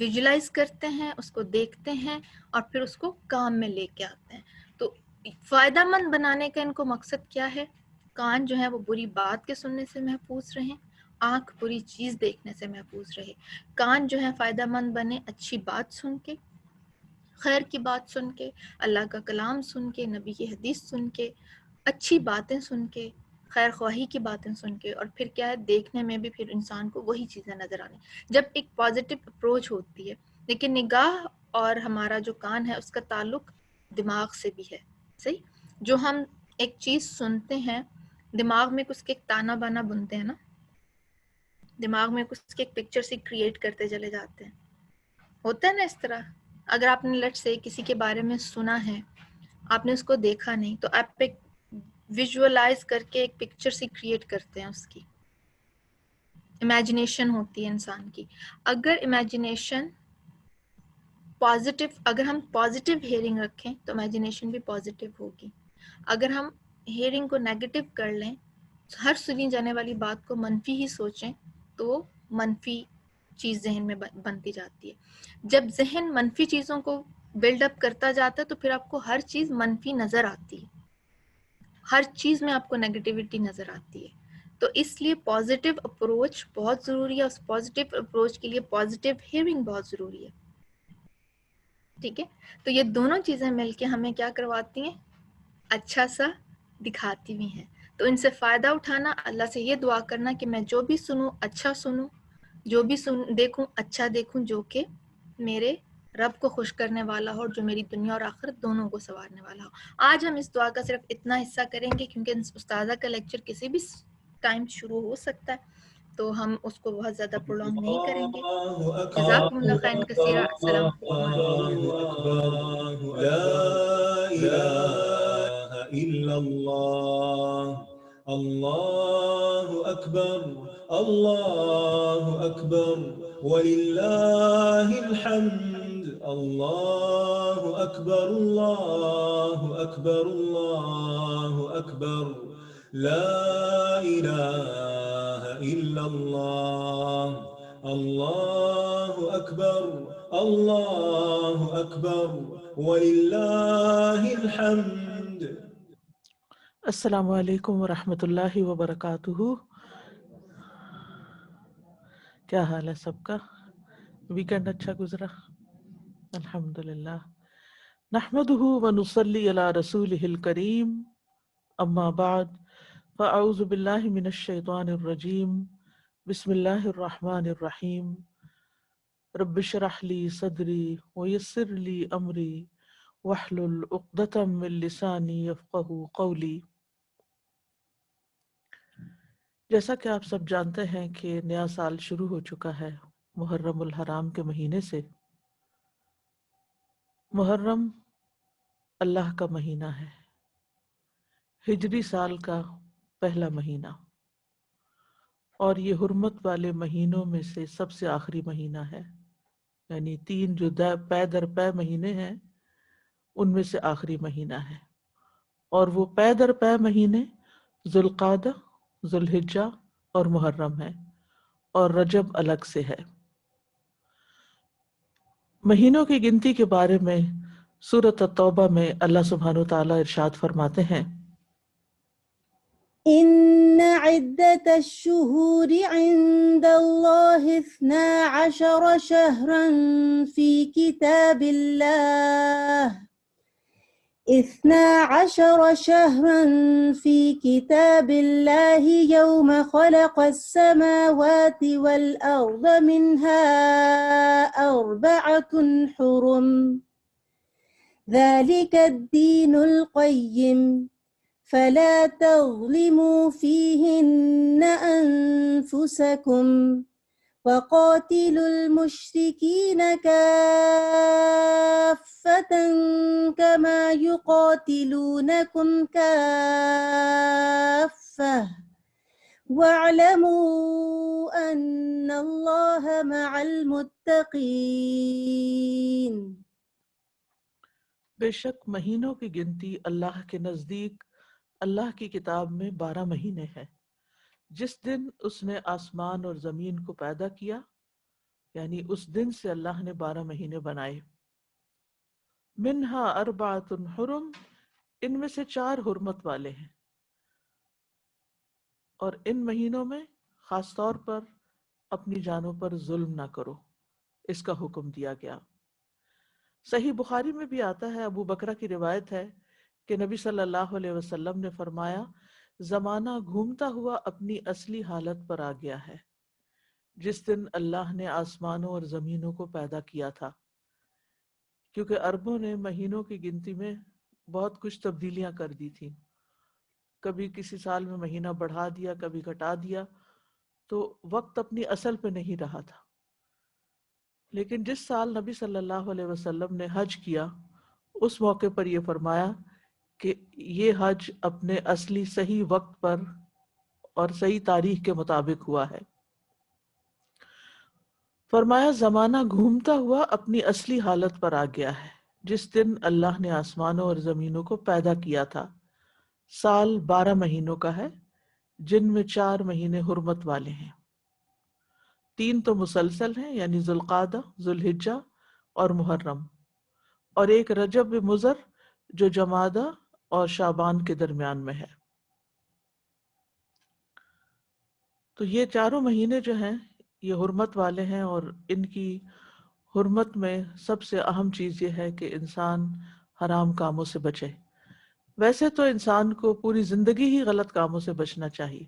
Visualise کرتے ہیں، اس کو دیکھتے ہیں اور پھر اس کو کام میں لے کے آتے ہیں. تو فائدہ مند بنانے کا ان کو مقصد کیا ہے؟ کان جو ہے وہ بری بات کے سننے سے محفوظ رہیں، آنکھ بری چیز دیکھنے سے محفوظ رہے. کان جو ہے فائدہ مند بنے اچھی بات سن کے، خیر کی بات سن کے، اللہ کا کلام سن کے، نبی کی حدیث سن کے، اچھی باتیں سن کے، خیر خواہی کی باتیں سن کے، اور پھر کیا ہے دیکھنے میں بھی پھر انسان کو وہی چیزیں نظر آنی. جب ایک پازیٹیو اپروچ ہوتی ہے. لیکن نگاہ اور ہمارا جو کان ہے اس کا تعلق دماغ سے بھی ہے. صحیح؟ جو ہم ایک چیز سنتے ہیں دماغ میں کچھ کے تانا بانا بنتے ہیں نا، دماغ میں کچھ کے ایک پکچر سے کریٹ کرتے چلے جاتے ہیں. ہوتا ہے نا اس طرح. اگر آپ نے لٹ سے کسی کے بارے میں سنا ہے، آپ نے اس کو دیکھا نہیں، تو آپ ایک ویژولائز کر کے ایک پکچر سی کریٹ کرتے ہیں، اس کی امیجنیشن ہوتی ہے انسان کی. اگر امیجنیشن پازیٹیو، اگر ہم پازیٹیو ہیئرنگ رکھیں تو امیجنیشن بھی پازیٹیو ہوگی. اگر ہم ہیئرنگ کو نیگیٹو کر لیں، ہر سنی جانے والی بات کو منفی ہی سوچیں، تو منفی چیز ذہن میں بنتی جاتی ہے. جب ذہن منفی چیزوں کو بلڈ اپ کرتا جاتا ہے تو پھر آپ کو ہر چیز منفی نظر آتی ہے، ہر چیز میں آپ کو نیگیٹیوٹی نظر آتی ہے. تو اس لیے پازیٹیو اپروچ بہت ضروری ہے. اس پازیٹیو اپروچ کے لیے پازیٹیو ہیئرنگ بہت ضروری ہے. ٹھیک ہے؟ تو یہ دونوں چیزیں مل کے ہمیں کیا کرواتی ہیں؟ اچھا سا دکھاتی بھی ہیں. تو ان سے فائدہ اٹھانا، اللہ سے یہ دعا کرنا کہ میں جو بھی سنوں اچھا سنوں، جو بھی دیکھوں اچھا دیکھوں، جو کہ میرے رب کو خوش کرنے والا ہو اور جو میری دنیا اور آخرت دونوں کو سنوارنے والا ہو. آج ہم اس دعا کا صرف اتنا حصہ کریں گے کیونکہ استاذہ کا لیکچر کسی بھی ٹائم شروع ہو سکتا ہے، تو ہم اس کو بہت زیادہ پرولونگ نہیں کریں گے. جزاکم اللہ خیرا کثیرا. السلام علیکم ورحمۃ اللہ. لا إله إلا الله. الله أكبر. الله أكبر ولله الحمد. الله أكبر. الله أكبر. الله أكبر. لا إله إلا الله. الله أكبر. الله أكبر ولله الحمد. السلام علیکم ورحمۃ اللہ وبرکاتہ. کیا حال ہے سب کا؟ ویکینڈ اچھا گزرا؟ الحمدللہ. نحمدہ ونصلی علی رسولہ الکریم. اما بعد فاعوذ باللہ من الشیطان الرجیم. بسم اللہ الرحمن الرحیم. رب اشرح لی صدری ویسر لی امری واحلل عقدۃ من لسانی یفقہوا قولی. جیسا کہ آپ سب جانتے ہیں کہ نیا سال شروع ہو چکا ہے محرم الحرام کے مہینے سے. محرم اللہ کا مہینہ ہے، ہجری سال کا پہلا مہینہ، اور یہ حرمت والے مہینوں میں سے سب سے آخری مہینہ ہے. یعنی 3 جو پے در پے مہینے ہیں ان میں سے آخری مہینہ ہے. اور وہ پے در پے مہینے ذوالقعدہ، ذوالحجہ اور محرم ہے، اور رجب الگ سے ہے. مہینوں کی گنتی کے بارے میں سورۃ التوبہ میں اللہ سبحانہ وتعالیٰ ارشاد فرماتے ہیں إن عدة الشهور عند الله 12 شهرا في كتاب الله 12 شهرا في كتاب الله يوم خلق السماوات والأرض منها 4 حرم ذلك الدين القيم فلا تظلموا فيهن أنفسكم وقاتلوا المشركين كافة كما يقاتلونكم كافة واعلموا أن الله مع المتقين. بے شک مہینوں کی گنتی اللہ کے نزدیک اللہ کی کتاب میں 12 مہینے ہیں. جس دن اس نے آسمان اور زمین کو پیدا کیا یعنی اس دن سے اللہ نے 12 مہینے بنائے. منہا اربعۃ حرم، ان میں سے 4 حرمت والے ہیں، اور ان مہینوں میں خاص طور پر اپنی جانوں پر ظلم نہ کرو، اس کا حکم دیا گیا. صحیح بخاری میں بھی آتا ہے، ابو بکرہ کی روایت ہے کہ نبی صلی اللہ علیہ وسلم نے فرمایا زمانہ گھومتا ہوا اپنی اصلی حالت پر آ گیا ہے جس دن اللہ نے آسمانوں اور زمینوں کو پیدا کیا تھا، کیونکہ عربوں نے مہینوں کی گنتی میں بہت کچھ تبدیلیاں کر دی تھیں. کبھی کسی سال میں مہینہ بڑھا دیا، کبھی گھٹا دیا، تو وقت اپنی اصل پہ نہیں رہا تھا. لیکن جس سال نبی صلی اللہ علیہ وسلم نے حج کیا، اس موقع پر یہ فرمایا کہ یہ حج اپنے اصلی صحیح وقت پر اور صحیح تاریخ کے مطابق ہوا ہے. فرمایا زمانہ گھومتا ہوا اپنی اصلی حالت پر آ گیا ہے جس دن اللہ نے آسمانوں اور زمینوں کو پیدا کیا تھا. سال 12 مہینوں کا ہے، جن میں 4 مہینے حرمت والے ہیں، 3 تو مسلسل ہیں یعنی ذوالقعدہ، ذوالحجہ اور محرم، اور ایک رجب مضر جو جمادہ اور شعبان کے درمیان میں ہے. تو یہ 4 مہینے جو ہیں یہ حرمت والے ہیں، اور ان کی حرمت میں سب سے اہم چیز یہ ہے کہ انسان حرام کاموں سے بچے. ویسے تو انسان کو پوری زندگی ہی غلط کاموں سے بچنا چاہیے،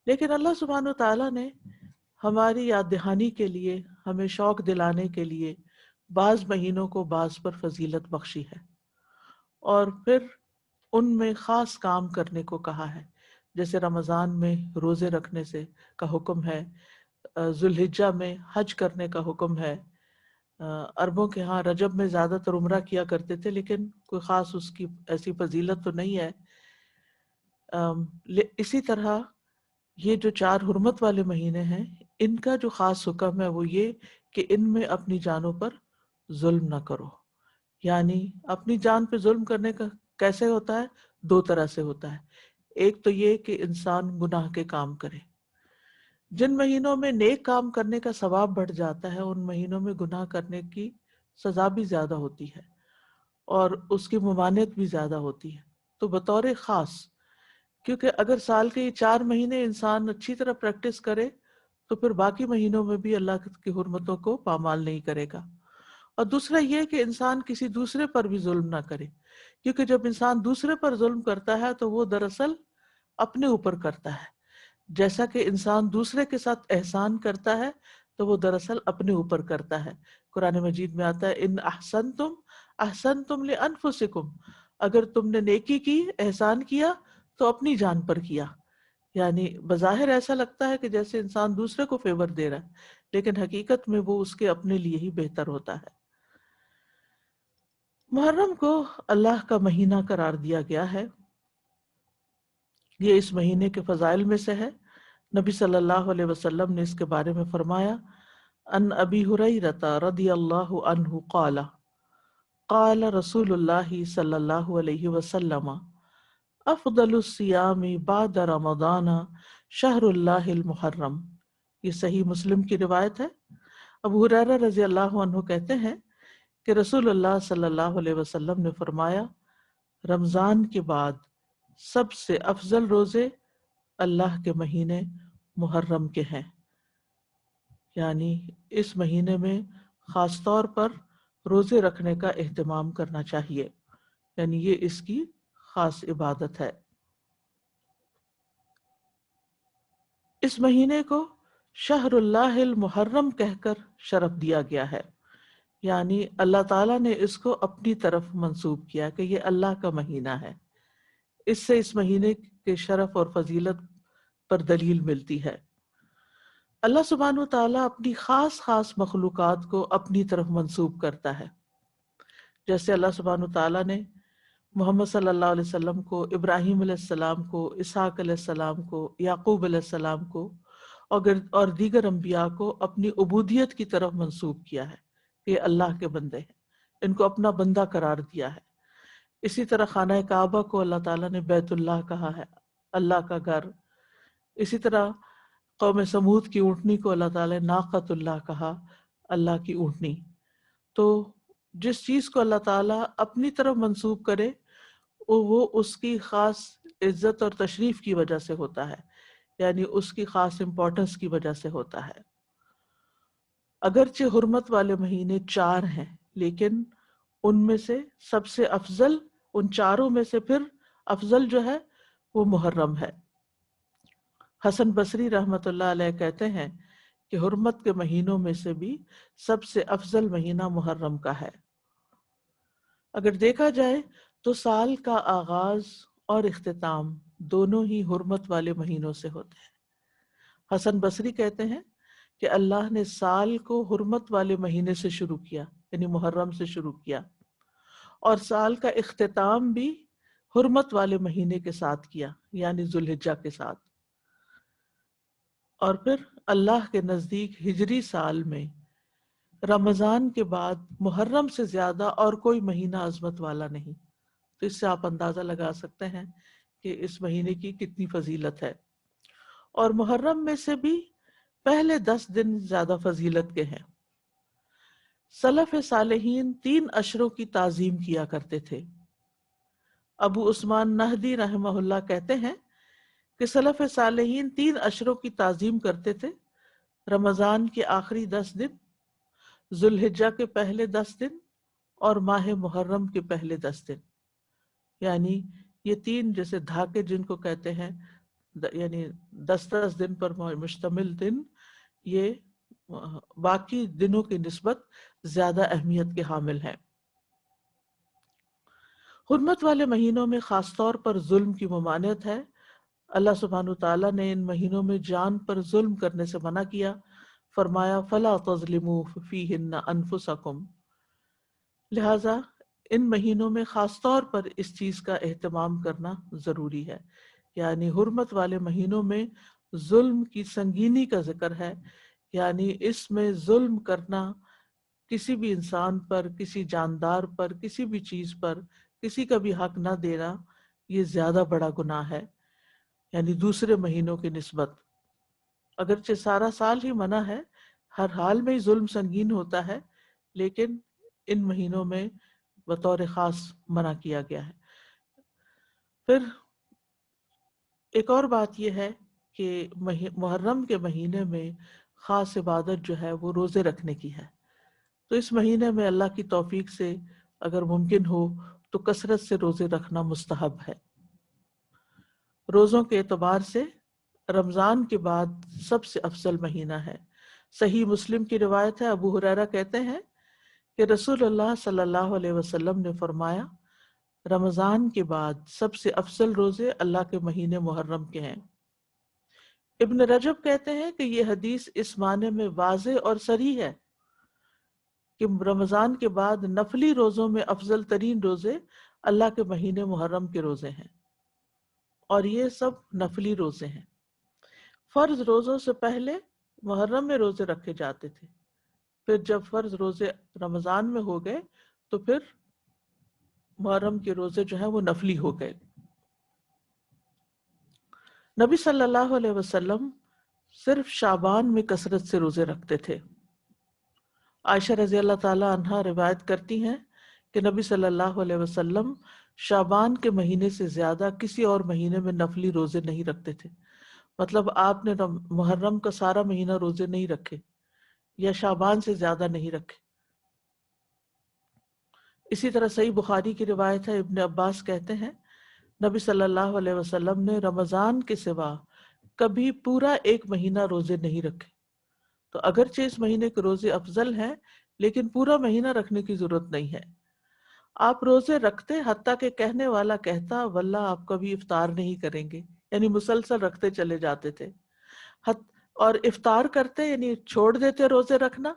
لیکن اللہ سبحانہ و تعالیٰ نے ہماری یاد دہانی کے لیے، ہمیں شوق دلانے کے لیے بعض مہینوں کو بعض پر فضیلت بخشی ہے، اور پھر ان میں خاص کام کرنے کو کہا ہے. جیسے رمضان میں روزے رکھنے سے کا حکم ہے، ذوالحجہ میں حج کرنے کا حکم ہے. عربوں کے ہاں رجب میں زیادہ تر عمرہ کیا کرتے تھے، لیکن کوئی خاص اس کی ایسی فضیلت تو نہیں ہے. اسی طرح یہ جو 4 حرمت والے مہینے ہیں، ان کا جو خاص حکم ہے وہ یہ کہ ان میں اپنی جانوں پر ظلم نہ کرو. یعنی اپنی جان پہ ظلم کرنے کا کیسے ہوتا ہے؟ 2 طرح سے ہوتا ہے. ایک تو یہ کہ انسان گناہ کے کام کرے. جن مہینوں میں نیک کام کرنے کا ثواب بڑھ جاتا ہے، ان مہینوں میں گناہ کرنے کی سزا بھی زیادہ ہوتی ہے اور اس کی ممانعت بھی زیادہ ہوتی ہے. تو بطور خاص، کیونکہ اگر سال کے یہ 4 مہینے انسان اچھی طرح پریکٹس کرے تو پھر باقی مہینوں میں بھی اللہ کی حرمتوں کو پامال نہیں کرے گا. اور دوسرا یہ کہ انسان کسی دوسرے پر بھی ظلم نہ کرے، کیونکہ جب انسان دوسرے پر ظلم کرتا ہے تو وہ دراصل اپنے اوپر کرتا ہے. جیسا کہ انسان دوسرے کے ساتھ احسان کرتا ہے تو وہ دراصل اپنے اوپر کرتا ہے. قرآن مجید میں آتا ہے ان احسنتم احسنتم لانفسکم، اگر تم نے نیکی کی، احسان کیا تو اپنی جان پر کیا. یعنی بظاہر ایسا لگتا ہے کہ جیسے انسان دوسرے کو فیور دے رہا ہے، لیکن حقیقت میں وہ اس کے اپنے لیے ہی بہتر ہوتا ہے. محرم کو اللہ کا مہینہ قرار دیا گیا ہے. یہ اس مہینے کے فضائل میں سے ہے. نبی صلی اللہ علیہ وسلم نے اس کے بارے میں فرمایا ان ابی ہریرہ رضی اللہ عنہ قال قال رسول اللہ صلی اللہ علیہ وسلم افضل الصیام بعد رمضان شہر اللہ المحرم. یہ صحیح مسلم کی روایت ہے. ابو ہریرہ رضی اللہ عنہ کہتے ہیں کہ رسول اللہ صلی اللہ علیہ وسلم نے فرمایا رمضان کے بعد سب سے افضل روزے اللہ کے مہینے محرم کے ہیں. یعنی اس مہینے میں خاص طور پر روزے رکھنے کا اہتمام کرنا چاہیے، یعنی یہ اس کی خاص عبادت ہے. اس مہینے کو شہر اللہ المحرم کہہ کر شرف دیا گیا ہے، یعنی اللہ تعالیٰ نے اس کو اپنی طرف منسوب کیا کہ یہ اللہ کا مہینہ ہے. اس سے اس مہینے کے شرف اور فضیلت پر دلیل ملتی ہے. اللہ سبحانہ وتعالیٰ اپنی خاص مخلوقات کو اپنی طرف منسوب کرتا ہے. جیسے اللہ سبحانہ وتعالیٰ نے محمد صلی اللہ علیہ وسلم کو، ابراہیم علیہ السلام کو، اسحاق علیہ السلام کو، یعقوب علیہ السلام کو اور دیگر انبیاء کو اپنی عبودیت کی طرف منسوب کیا ہے کہ یہ اللہ کے بندے ہیں، ان کو اپنا بندہ قرار دیا ہے. اسی طرح خانہ کعبہ کو اللہ تعالیٰ نے بیت اللہ کہا ہے، اللہ کا گھر. اسی طرح قوم سمود کی اونٹنی کو اللہ تعالیٰ نے ناقۃ اللہ کہا، اللہ کی اونٹنی۔ تو جس چیز کو اللہ تعالیٰ اپنی طرف منسوب کرے وہ اس کی خاص عزت اور تشریف کی وجہ سے ہوتا ہے، یعنی اس کی خاص امپورٹنس کی وجہ سے ہوتا ہے۔ اگرچہ حرمت والے مہینے 4 ہیں، لیکن ان میں سے سب سے افضل، ان چاروں میں سے پھر افضل جو ہے وہ محرم ہے۔ حسن بصری رحمت اللہ علیہ کہتے ہیں کہ حرمت کے مہینوں میں سے بھی سب سے افضل مہینہ محرم کا ہے۔ اگر دیکھا جائے تو سال کا آغاز اور اختتام دونوں ہی حرمت والے مہینوں سے ہوتے ہیں۔ حسن بصری کہتے ہیں کہ اللہ نے سال کو حرمت والے مہینے سے شروع کیا، یعنی محرم سے شروع کیا، اور سال کا اختتام بھی حرمت والے مہینے کے ساتھ کیا، یعنی ذوالحجہ کے ساتھ۔ اور پھر اللہ کے نزدیک ہجری سال میں رمضان کے بعد محرم سے زیادہ اور کوئی مہینہ عظمت والا نہیں۔ تو اس سے آپ اندازہ لگا سکتے ہیں کہ اس مہینے کی کتنی فضیلت ہے۔ اور محرم میں سے بھی پہلے 10 دن زیادہ فضیلت کے ہیں۔ سلف صالحین 3 اشروں کی تعظیم کیا کرتے تھے۔ ابو عثمان نہدی رحمہ اللہ کہتے ہیں کہ سلف صالحین 3 اشروں کی تعظیم کرتے تھے: رمضان کے آخری 10 دن، ذوالحجہ کے پہلے 10 دن، اور ماہ محرم کے پہلے 10 دن۔ یعنی یہ 3 جیسے دھاکے جن کو کہتے ہیں، یعنی 10 دن پر مشتمل دن، یہ باقی دنوں کی نسبت زیادہ اہمیت کے حامل ہیں۔ حرمت والے مہینوں میں خاص طور پر ظلم کی ممانعت ہے۔ اللہ سبحانہ تعالیٰ نے ان مہینوں میں جان پر ظلم کرنے سے منع کیا، فرمایا فَلَا تَظْلِمُوا فِيهِنَّ أَنفُسَكُمْ۔ لہٰذا ان مہینوں میں خاص طور پر اس چیز کا اہتمام کرنا ضروری ہے، یعنی حرمت والے مہینوں میں ظلم کی سنگینی کا ذکر ہے، یعنی اس میں ظلم کرنا، کسی بھی انسان پر، کسی جاندار پر، کسی بھی چیز پر کسی کا بھی حق نہ دینا، یہ زیادہ بڑا گناہ ہے، یعنی دوسرے مہینوں کی نسبت۔ اگرچہ سارا سال ہی منع ہے، ہر حال میں ہی ظلم سنگین ہوتا ہے، لیکن ان مہینوں میں بطور خاص منع کیا گیا ہے۔ پھر ایک اور بات یہ ہے کہ محرم کے مہینے میں خاص عبادت جو ہے وہ روزے رکھنے کی ہے۔ تو اس مہینے میں اللہ کی توفیق سے اگر ممکن ہو تو کثرت سے روزے رکھنا مستحب ہے۔ روزوں کے اعتبار سے رمضان کے بعد سب سے افضل مہینہ ہے۔ صحیح مسلم کی روایت ہے، ابو ہریرہ کہتے ہیں کہ رسول اللہ صلی اللہ علیہ وسلم نے فرمایا، رمضان کے بعد سب سے افضل روزے اللہ کے مہینے محرم کے ہیں۔ ابن رجب کہتے ہیں کہ یہ حدیث اس معنی میں واضح اور صریح ہے کہ رمضان کے بعد نفلی روزوں میں افضل ترین روزے اللہ کے مہینے محرم کے روزے ہیں، اور یہ سب نفلی روزے ہیں۔ فرض روزوں سے پہلے محرم میں روزے رکھے جاتے تھے، پھر جب فرض روزے رمضان میں ہو گئے تو پھر محرم کے روزے جو ہیں وہ نفلی ہو گئے۔ نبی صلی اللہ علیہ وسلم صرف شعبان میں کثرت سے روزے رکھتے تھے۔ عائشہ رضی اللہ تعالی عنہا روایت کرتی ہیں کہ نبی صلی اللہ علیہ وسلم شعبان کے مہینے سے زیادہ کسی اور مہینے میں نفلی روزے نہیں رکھتے تھے۔ مطلب آپ نے محرم کا سارا مہینہ روزے نہیں رکھے یا شعبان سے زیادہ نہیں رکھے۔ اسی طرح صحیح بخاری کی روایت ہے، ابن عباس کہتے ہیں نبی صلی اللہ علیہ وسلم نے رمضان کے سوا کبھی پورا 1 مہینہ روزے نہیں رکھے۔ تو اگرچہ اس مہینے کے روزے افضل ہیں، لیکن پورا مہینہ رکھنے کی ضرورت نہیں ہے۔ آپ روزے رکھتے حتیٰ کہ کہنے والا کہتا واللہ آپ کبھی افطار نہیں کریں گے، یعنی مسلسل رکھتے چلے جاتے تھے، اور افطار کرتے یعنی چھوڑ دیتے روزے رکھنا،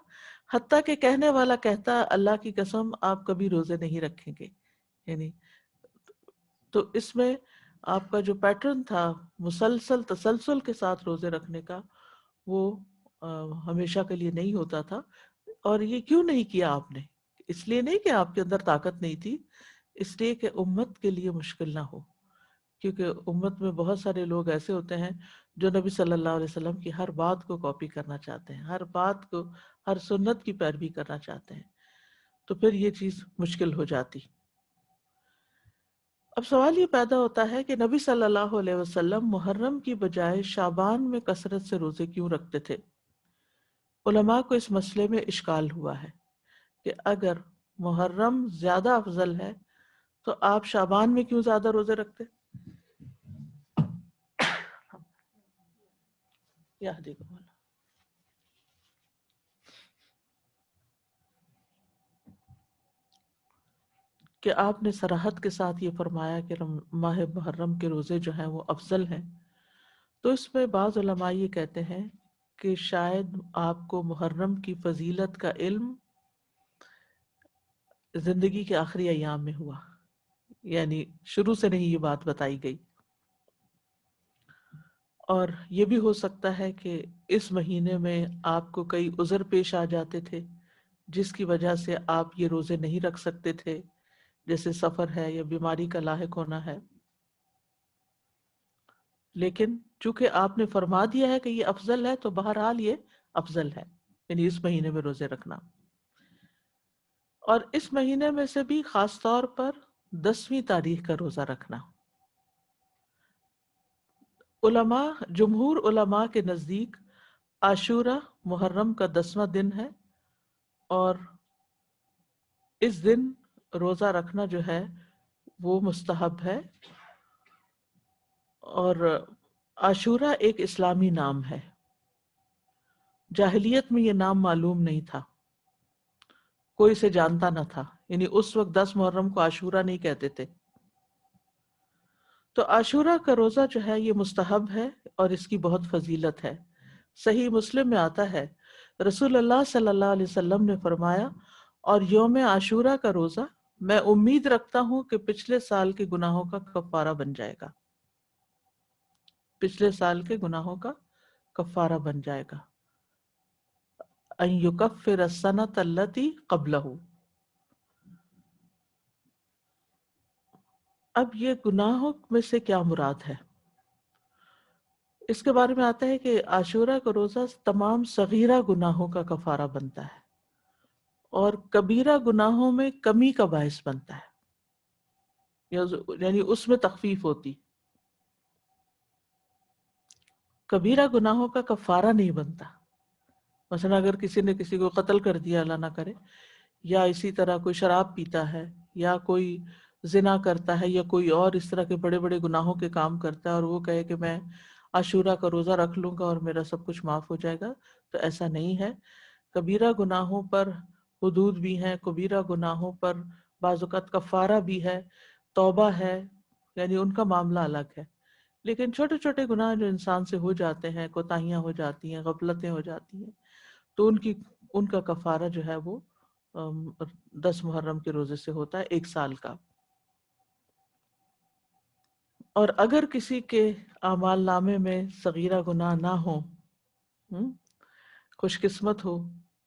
حتیٰ کہ کہنے والا کہتا اللہ کی قسم آپ کبھی روزے نہیں رکھیں گے۔ یعنی تو اس میں آپ کا جو پیٹرن تھا مسلسل تسلسل کے ساتھ روزے رکھنے کا، وہ ہمیشہ کے لیے نہیں ہوتا تھا۔ اور یہ کیوں نہیں کیا آپ نے؟ اس لیے نہیں کہ آپ کے اندر طاقت نہیں تھی، اس لیے کہ امت کے لیے مشکل نہ ہو، کیونکہ امت میں بہت سارے لوگ ایسے ہوتے ہیں جو نبی صلی اللہ علیہ وسلم کی ہر بات کو کاپی کرنا چاہتے ہیں، ہر بات کو، ہر سنت کی پیروی کرنا چاہتے ہیں، تو پھر یہ چیز مشکل ہو جاتی۔ اب سوال یہ پیدا ہوتا ہے کہ نبی صلی اللہ علیہ وسلم محرم کی بجائے شعبان میں کثرت سے روزے کیوں رکھتے تھے؟ علماء کو اس مسئلے میں اشکال ہوا ہے کہ اگر محرم زیادہ افضل ہے تو آپ شعبان میں کیوں زیادہ روزے رکھتے؟ یہدیکم اللہ۔ کہ آپ نے صراحت کے ساتھ یہ فرمایا کہ ماہ محرم کے روزے جو ہیں وہ افضل ہیں، تو اس میں بعض علماء یہ کہتے ہیں کہ شاید آپ کو محرم کی فضیلت کا علم زندگی کے آخری ایام میں ہوا، یعنی شروع سے نہیں یہ بات بتائی گئی۔ اور یہ بھی ہو سکتا ہے کہ اس مہینے میں آپ کو کئی عذر پیش آ جاتے تھے جس کی وجہ سے آپ یہ روزے نہیں رکھ سکتے تھے، جیسے سفر ہے یا بیماری کا لاحق ہونا ہے۔ لیکن چونکہ آپ نے فرما دیا ہے کہ یہ افضل ہے تو بہرحال یہ افضل ہے، یعنی اس مہینے میں روزے رکھنا۔ اور اس مہینے میں سے بھی خاص طور پر 10ویں تاریخ کا روزہ رکھنا، جمہور علماء کے نزدیک عاشورہ محرم کا 10واں دن ہے، اور اس دن روزہ رکھنا جو ہے وہ مستحب ہے۔ اور عاشورہ ایک اسلامی نام ہے، جاہلیت میں یہ نام معلوم نہیں تھا، کوئی اسے جانتا نہ تھا، یعنی اس وقت 10 محرم کو عاشورہ نہیں کہتے تھے۔ تو عاشورہ کا روزہ جو ہے یہ مستحب ہے اور اس کی بہت فضیلت ہے۔ صحیح مسلم میں آتا ہے رسول اللہ صلی اللہ علیہ وسلم نے فرمایا، اور یوم عاشورہ کا روزہ میں امید رکھتا ہوں کہ پچھلے سال کے گناہوں کا کفارہ بن جائے گا، پچھلے سال کے گناہوں کا کفارہ بن جائے گا، ان یکفر السنۃ التی قبلہ۔ اب یہ گناہوں میں سے کیا مراد ہے؟ اس کے بارے میں آتا ہے کہ عاشورہ کا روزہ تمام صغیرہ گناہوں کا کفارہ بنتا ہے اور کبیرہ گناہوں میں کمی کا باعث بنتا ہے، یعنی اس میں تخفیف ہوتی۔ کبیرہ گناہوں کا کفارہ نہیں بنتا، مثلا اگر کسی نے کسی کو قتل کر دیا، اللہ نہ کرے، یا اسی طرح کوئی شراب پیتا ہے یا کوئی زنا کرتا ہے یا کوئی اور اس طرح کے بڑے بڑے گناہوں کے کام کرتا ہے اور وہ کہے کہ میں عاشورہ کا روزہ رکھ لوں گا اور میرا سب کچھ معاف ہو جائے گا، تو ایسا نہیں ہے۔ کبیرہ گناہوں پر حدود بھی ہیں، کبیرہ گناہوں پر بعض اوقات کفارہ بھی ہے، توبہ ہے، یعنی ان کا معاملہ الگ ہے۔ لیکن چھوٹے چھوٹے گناہ جو انسان سے ہو جاتے ہیں، کوتاہیاں ہو جاتی ہیں، غفلتیں ہو جاتی ہیں، تو ان کا کفارہ جو ہے وہ 10 محرم کے روزے سے ہوتا ہے، 1 سال کا۔ اور اگر کسی کے اعمال نامے میں صغیرہ گناہ نہ ہو، خوش قسمت ہو،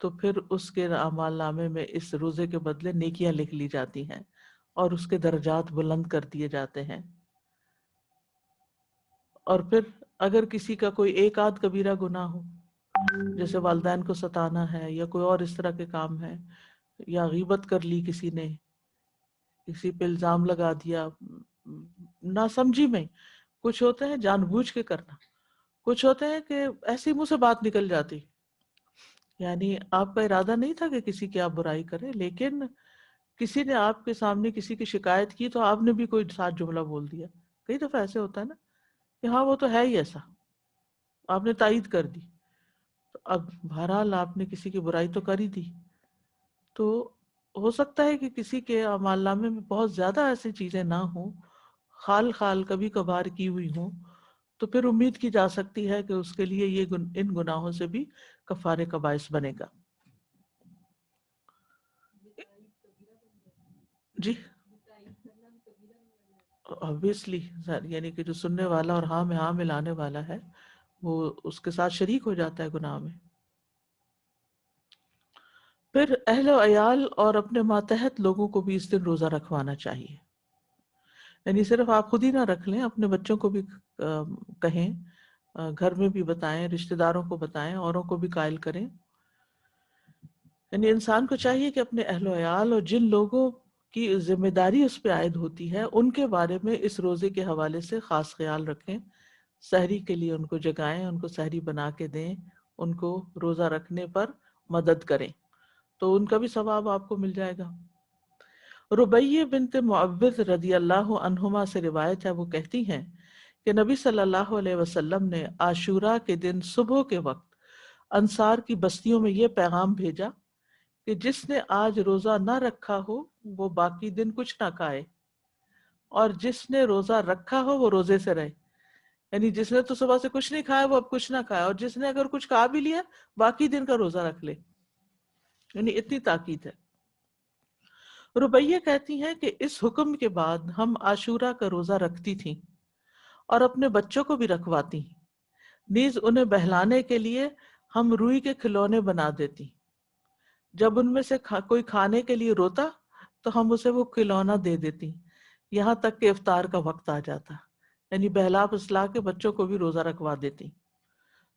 تو پھر اس کے اعمال نامے میں اس روزے کے بدلے نیکیاں لکھ لی جاتی ہیں اور اس کے درجات بلند کر دیے جاتے ہیں۔ اور پھر اگر کسی کا کوئی ایک آدھ کبیرہ گناہ ہو، جیسے والدین کو ستانا ہے یا کوئی اور اس طرح کے کام ہے، یا غیبت کر لی کسی نے، کسی پہ الزام لگا دیا ناسمجھی میں، کچھ ہوتے ہیں جان بوجھ کے کرنا، کچھ ہوتے ہیں کہ ایسی منہ سے بات نکل جاتی، یعنی آپ کا ارادہ نہیں تھا کہ کسی کی آپ برائی کرے، لیکن کسی نے آپ کے سامنے کسی کی شکایت کی تو آپ نے بھی کوئی ساتھ جملہ بول دیا۔ کئی دفعہ ایسے ہوتا ہے نا کہ ہاں وہ تو ہے ہی ایسا، آپ نے تائید کر دی، تو اب بہرحال آپ نے کسی کی برائی تو کر ہی دی۔ تو ہو سکتا ہے کہ کسی کے اعمال نامے میں بہت زیادہ ایسی چیزیں نہ ہوں، خال کبھی کبھار کی ہوئی ہوں، تو پھر امید کی جا سکتی ہے کہ اس کے لیے یہ ان گناہوں سے بھی کفارے کا باعث بنے گا۔ جی obviously، یعنی کہ جو سننے والا اور ہاں میں ہاں ملانے والا ہے وہ اس کے ساتھ شریک ہو جاتا ہے گناہ میں۔ پھر اہل و عیال اور اپنے ماتحت لوگوں کو بھی اس دن روزہ رکھوانا چاہیے۔ یعنی صرف آپ خود ہی نہ رکھ لیں، اپنے بچوں کو بھی کہیں، گھر میں بھی بتائیں، رشتہ داروں کو بتائیں، اوروں کو بھی قائل کریں۔ یعنی انسان کو چاہیے کہ اپنے اہل و عیال اور جن لوگوں کی ذمہ داری اس پہ عائد ہوتی ہے ان کے بارے میں اس روزے کے حوالے سے خاص خیال رکھیں، سحری کے لیے ان کو جگائیں، ان کو سحری بنا کے دیں، ان کو روزہ رکھنے پر مدد کریں، تو ان کا بھی ثواب آپ کو مل جائے گا۔ ربیہ بنت معوذ رضی اللہ عنہما سے روایت ہے، وہ کہتی ہیں کہ نبی صلی اللہ علیہ وسلم نے عاشورہ کے دن صبح کے وقت انصار کی بستیوں میں یہ پیغام بھیجا کہ جس نے آج روزہ نہ رکھا ہو وہ باقی دن کچھ نہ کھائے، اور جس نے روزہ رکھا ہو وہ روزے سے رہے۔ یعنی جس نے تو صبح سے کچھ نہیں کھایا وہ اب کچھ نہ کھائے، اور جس نے اگر کچھ کھا بھی لیا باقی دن کا روزہ رکھ لے۔ یعنی اتنی تاکید ہے۔ ربیہ کہتی ہیں کہ اس حکم کے بعد ہم عاشورہ کا روزہ رکھتی تھیں اور اپنے بچوں کو بھی رکھواتی، نیز انہیں بہلانے کے لیے ہم روئی کے کھلونے بنا دیتی۔ جب ان میں سے کوئی کھانے کے لیے روتا تو ہم اسے وہ کھلونا دے دیتی، یہاں تک کہ افطار کا وقت آ جاتا، یعنی بہلا پسلا کے بچوں کو بھی روزہ رکھوا دیتی۔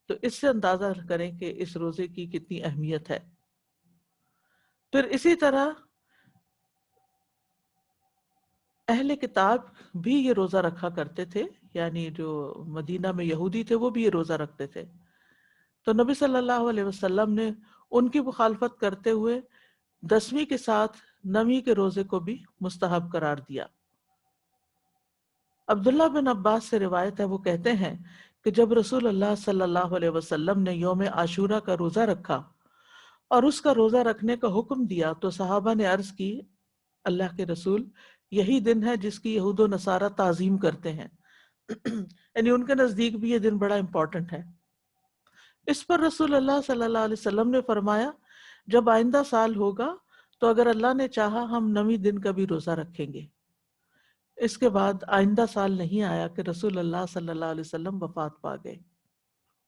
تو اس سے اندازہ کریں کہ اس روزے کی کتنی اہمیت ہے۔ پھر اسی طرح اہل کتاب بھی یہ روزہ رکھا کرتے تھے، یعنی جو مدینہ میں یہودی تھے وہ بھی یہ روزہ رکھتے تھے، تو نبی صلی اللہ علیہ وسلم نے ان کی مخالفت کرتے ہوئے 10ویں کے ساتھ 9ویں کے روزے کو بھی مستحب قرار دیا۔ عبداللہ بن عباس سے روایت ہے، وہ کہتے ہیں کہ جب رسول اللہ صلی اللہ علیہ وسلم نے یوم عاشورہ کا روزہ رکھا اور اس کا روزہ رکھنے کا حکم دیا تو صحابہ نے عرض کی، اللہ کے رسول، یہی دن ہے جس کی یہود و نصارہ تعظیم کرتے ہیں، یعنی ان کے نزدیک بھی یہ دن بڑا امپورٹنٹ ہے۔ اس پر رسول اللہ صلی اللہ علیہ وسلم نے فرمایا، جب آئندہ سال ہوگا تو اگر اللہ نے چاہا ہم 9ویں دن کا بھی روزہ رکھیں گے۔ اس کے بعد آئندہ سال نہیں آیا کہ رسول اللہ صلی اللہ علیہ وسلم وفات پا گئے،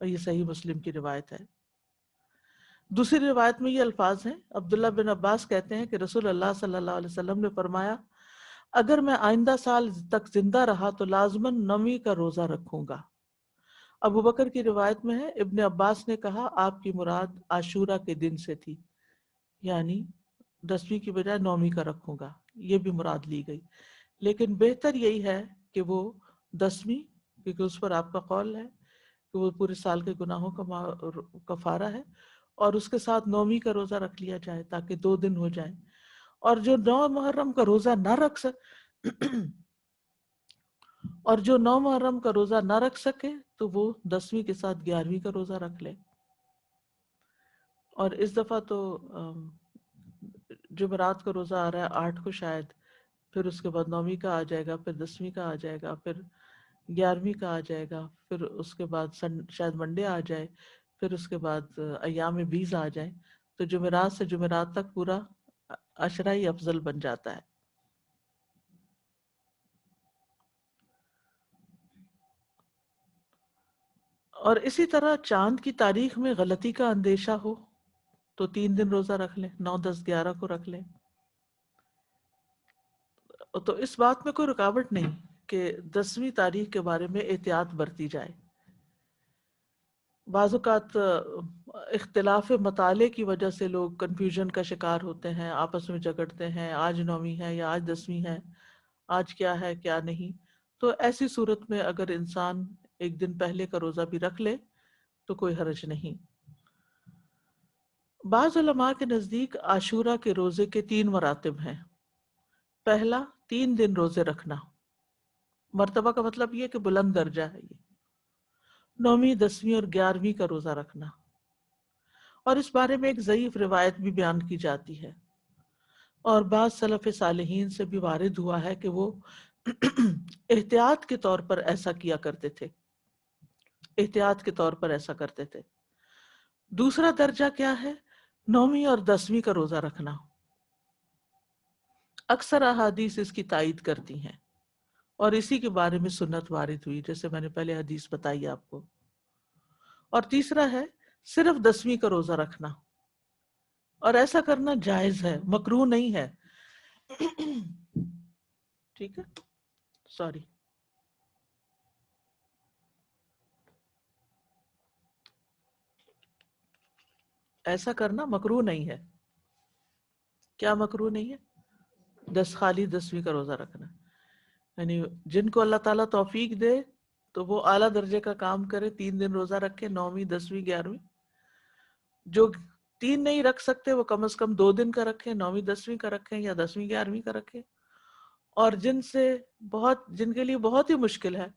اور یہ صحیح مسلم کی روایت ہے۔ دوسری روایت میں یہ الفاظ ہیں، عبداللہ بن عباس کہتے ہیں کہ رسول اللہ صلی اللہ علیہ وسلم نے فرمایا، اگر میں آئندہ سال تک زندہ رہا تو لازماً 9ویں کا روزہ رکھوں گا۔ ابو بکر کی روایت میں ہے، ابن عباس نے کہا آپ کی مراد عاشورہ کے دن سے تھی، یعنی 10ویں کی بجائے 9ویں کا رکھوں گا، یہ بھی مراد لی گئی، لیکن بہتر یہی ہے کہ وہ 10ویں، کیونکہ اس پر آپ کا قول ہے کہ وہ پورے سال کے گناہوں کا کفارہ ہے، اور اس کے ساتھ 9ویں کا روزہ رکھ لیا جائے تاکہ 2 دن ہو جائیں، اور جو 9 محرم کا روزہ نہ رکھ سکے تو وہ 10ویں کے ساتھ 11ویں کا روزہ رکھ لے۔ اور اس دفعہ تو جمعرات کا روزہ آ رہا ہے 8 کو شاید، پھر اس کے بعد 9ویں کا آ جائے گا، پھر 10ویں کا آ جائے گا، پھر 11ویں کا آ جائے گا، پھر اس کے بعد شاید منڈے آ جائے، پھر اس کے بعد ایام بیز آ جائیں، تو جمعرات سے جمعرات تک پورا عشرہ ہی افضل بن جاتا ہے۔ اور اسی طرح چاند کی تاریخ میں غلطی کا اندیشہ ہو تو 3 دن روزہ رکھ لیں، 9، 10، 11 کو رکھ لیں۔ تو اس بات میں کوئی رکاوٹ نہیں کہ 10ویں تاریخ کے بارے میں احتیاط برتی جائے۔ بعض اوقات اختلاف مطالعے کی وجہ سے لوگ کنفیوژن کا شکار ہوتے ہیں، آپس میں جھگڑتے ہیں، آج 9ویں ہے یا آج 10ویں ہے، آج کیا ہے کیا نہیں۔ تو ایسی صورت میں اگر انسان ایک دن پہلے کا روزہ بھی رکھ لے تو کوئی حرج نہیں۔ بعض علماء کے نزدیک عاشورہ کے روزے کے 3 مراتب ہیں۔ پہلا، 3 دن روزے رکھنا، مرتبہ کا مطلب یہ کہ بلند درجہ ہے یہ، 9ویں، 10ویں اور 11ویں کا روزہ رکھنا۔ اور اس بارے میں ایک ضعیف روایت بھی بیان کی جاتی ہے، اور بعض سلف صالحین سے بھی وارد ہوا ہے کہ وہ احتیاط کے طور پر ایسا کیا کرتے تھے، احتیاط کے طور پر ایسا کرتے تھے۔ دوسرا درجہ کیا ہے؟ 9ویں اور 10ویں کا روزہ رکھنا۔ اکثر احادیث اس کی تائید کرتی ہیں، اور اسی کے بارے میں سنت وارد ہوئی، جیسے میں نے پہلے حدیث بتائی آپ کو۔ اور تیسرا ہے صرف 10ویں کا روزہ رکھنا، اور ایسا کرنا جائز ہے، مکروہ نہیں ہے۔ ٹھیک ہے، سوری، ایسا کرنا مکروہ نہیں ہے. کیا مکروہ نہیں ہے؟ خالی 10ویں کا روزہ رکھنا. یعنی جن کو اللہ تعالیٰ توفیق دے تو وہ اعلیٰ درجے کا کام کرے، 3 دن روزہ رکھے، 9ویں 10ویں 11ویں. جو 3 نہیں رکھ سکتے وہ کم از کم 2 دن کا رکھیں، 9ویں 10ویں کا رکھیں یا 10ویں 11ویں کا رکھیں. اور جن کے لیے بہت ہی مشکل ہے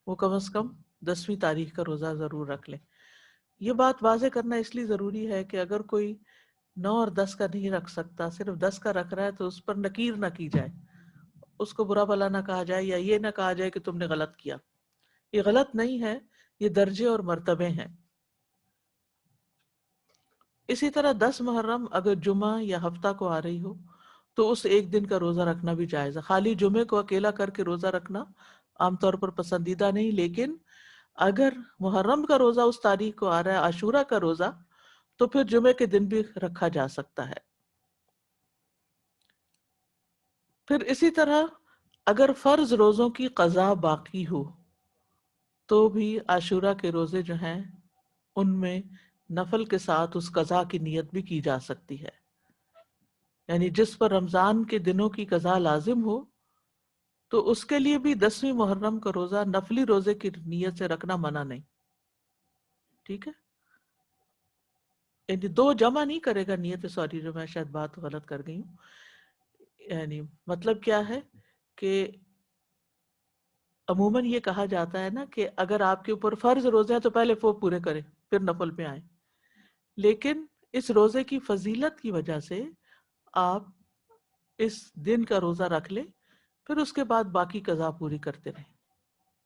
وہ کم از کم 10ویں تاریخ کا روزہ ضرور رکھ لیں. یہ بات واضح کرنا اس لیے ضروری ہے کہ اگر کوئی 9 اور 10 کا نہیں رکھ سکتا، صرف 10 کا رکھ رہا ہے، تو اس پر نکیر نہ کی جائے، اس کو برا بھلا نہ کہا جائے، یا یہ نہ کہا جائے کہ تم نے غلط کیا. یہ غلط نہیں ہے، یہ درجے اور مرتبے ہیں. اسی طرح 10 محرم اگر جمعہ یا ہفتہ کو آ رہی ہو تو اس ایک دن کا روزہ رکھنا بھی جائز ہے. خالی جمعے کو اکیلا کر کے روزہ رکھنا عام طور پر پسندیدہ نہیں، لیکن اگر محرم کا روزہ اس تاریخ کو آ رہا ہے، عاشورہ کا روزہ، تو پھر جمعے کے دن بھی رکھا جا سکتا ہے. پھر اسی طرح اگر فرض روزوں کی قضا باقی ہو تو بھی عاشورہ کے روزے جو ہیں ان میں نفل کے ساتھ اس قضا کی نیت بھی کی جا سکتی ہے. یعنی جس پر رمضان کے دنوں کی قضا لازم ہو تو اس کے لیے بھی 10ویں محرم کا روزہ نفلی روزے کی نیت سے رکھنا منع نہیں. ٹھیک ہے، یعنی 2 جمع نہیں کرے گا نیت. سوری، جو میں شاید بات غلط کر گئی ہوں. یعنی مطلب کیا ہے کہ عموماً یہ کہا جاتا ہے نا کہ اگر آپ کے اوپر فرض روزے ہیں تو پہلے وہ پورے کریں پھر نفل پہ آئیں. لیکن اس روزے کی فضیلت کی وجہ سے آپ اس دن کا روزہ رکھ لیں، پھر اس کے بعد باقی قضا پوری کرتے رہیں.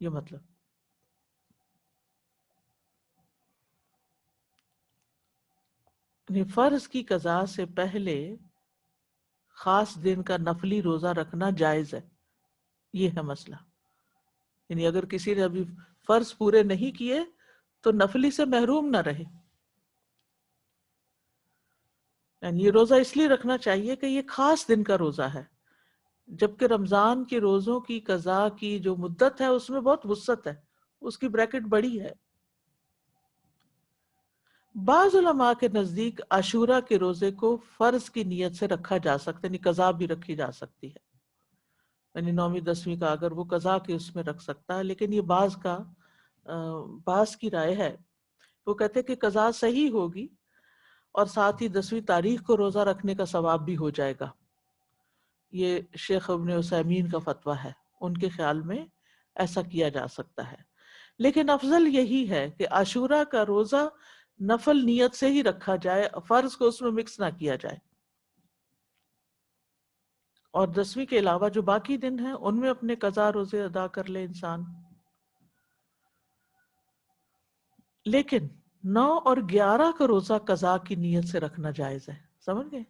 یہ مطلب یعنی فرض کی قضا سے پہلے خاص دن کا نفلی روزہ رکھنا جائز ہے. یہ ہے مسئلہ. یعنی اگر کسی نے ابھی فرض پورے نہیں کیے تو نفلی سے محروم نہ رہے. یعنی یہ روزہ اس لیے رکھنا چاہیے کہ یہ خاص دن کا روزہ ہے، جبکہ رمضان کے روزوں کی قضا کی جو مدت ہے اس میں بہت وسعت ہے، اس کی بریکٹ بڑی ہے. بعض علماء کے نزدیک عاشورہ کے روزے کو فرض کی نیت سے رکھا جا سکتا ہے، یعنی قضا بھی رکھی جا سکتی ہے. یعنی 9ویں 10ویں کا اگر وہ قضا کے اس میں رکھ سکتا ہے. لیکن یہ بعض کی رائے ہے. وہ کہتے ہیں کہ قضا صحیح ہوگی اور ساتھ ہی 10ویں تاریخ کو روزہ رکھنے کا ثواب بھی ہو جائے گا. یہ شیخ ابن عثیمین کا فتویٰ ہے، ان کے خیال میں ایسا کیا جا سکتا ہے. لیکن افضل یہی ہے کہ عاشورہ کا روزہ نفل نیت سے ہی رکھا جائے، فرض کو اس میں مکس نہ کیا جائے. اور 10ویں کے علاوہ جو باقی دن ہیں ان میں اپنے قضا روزے ادا کر لے انسان. لیکن 9 اور 11 کا روزہ قضا کی نیت سے رکھنا جائز ہے. سمجھ گئے؟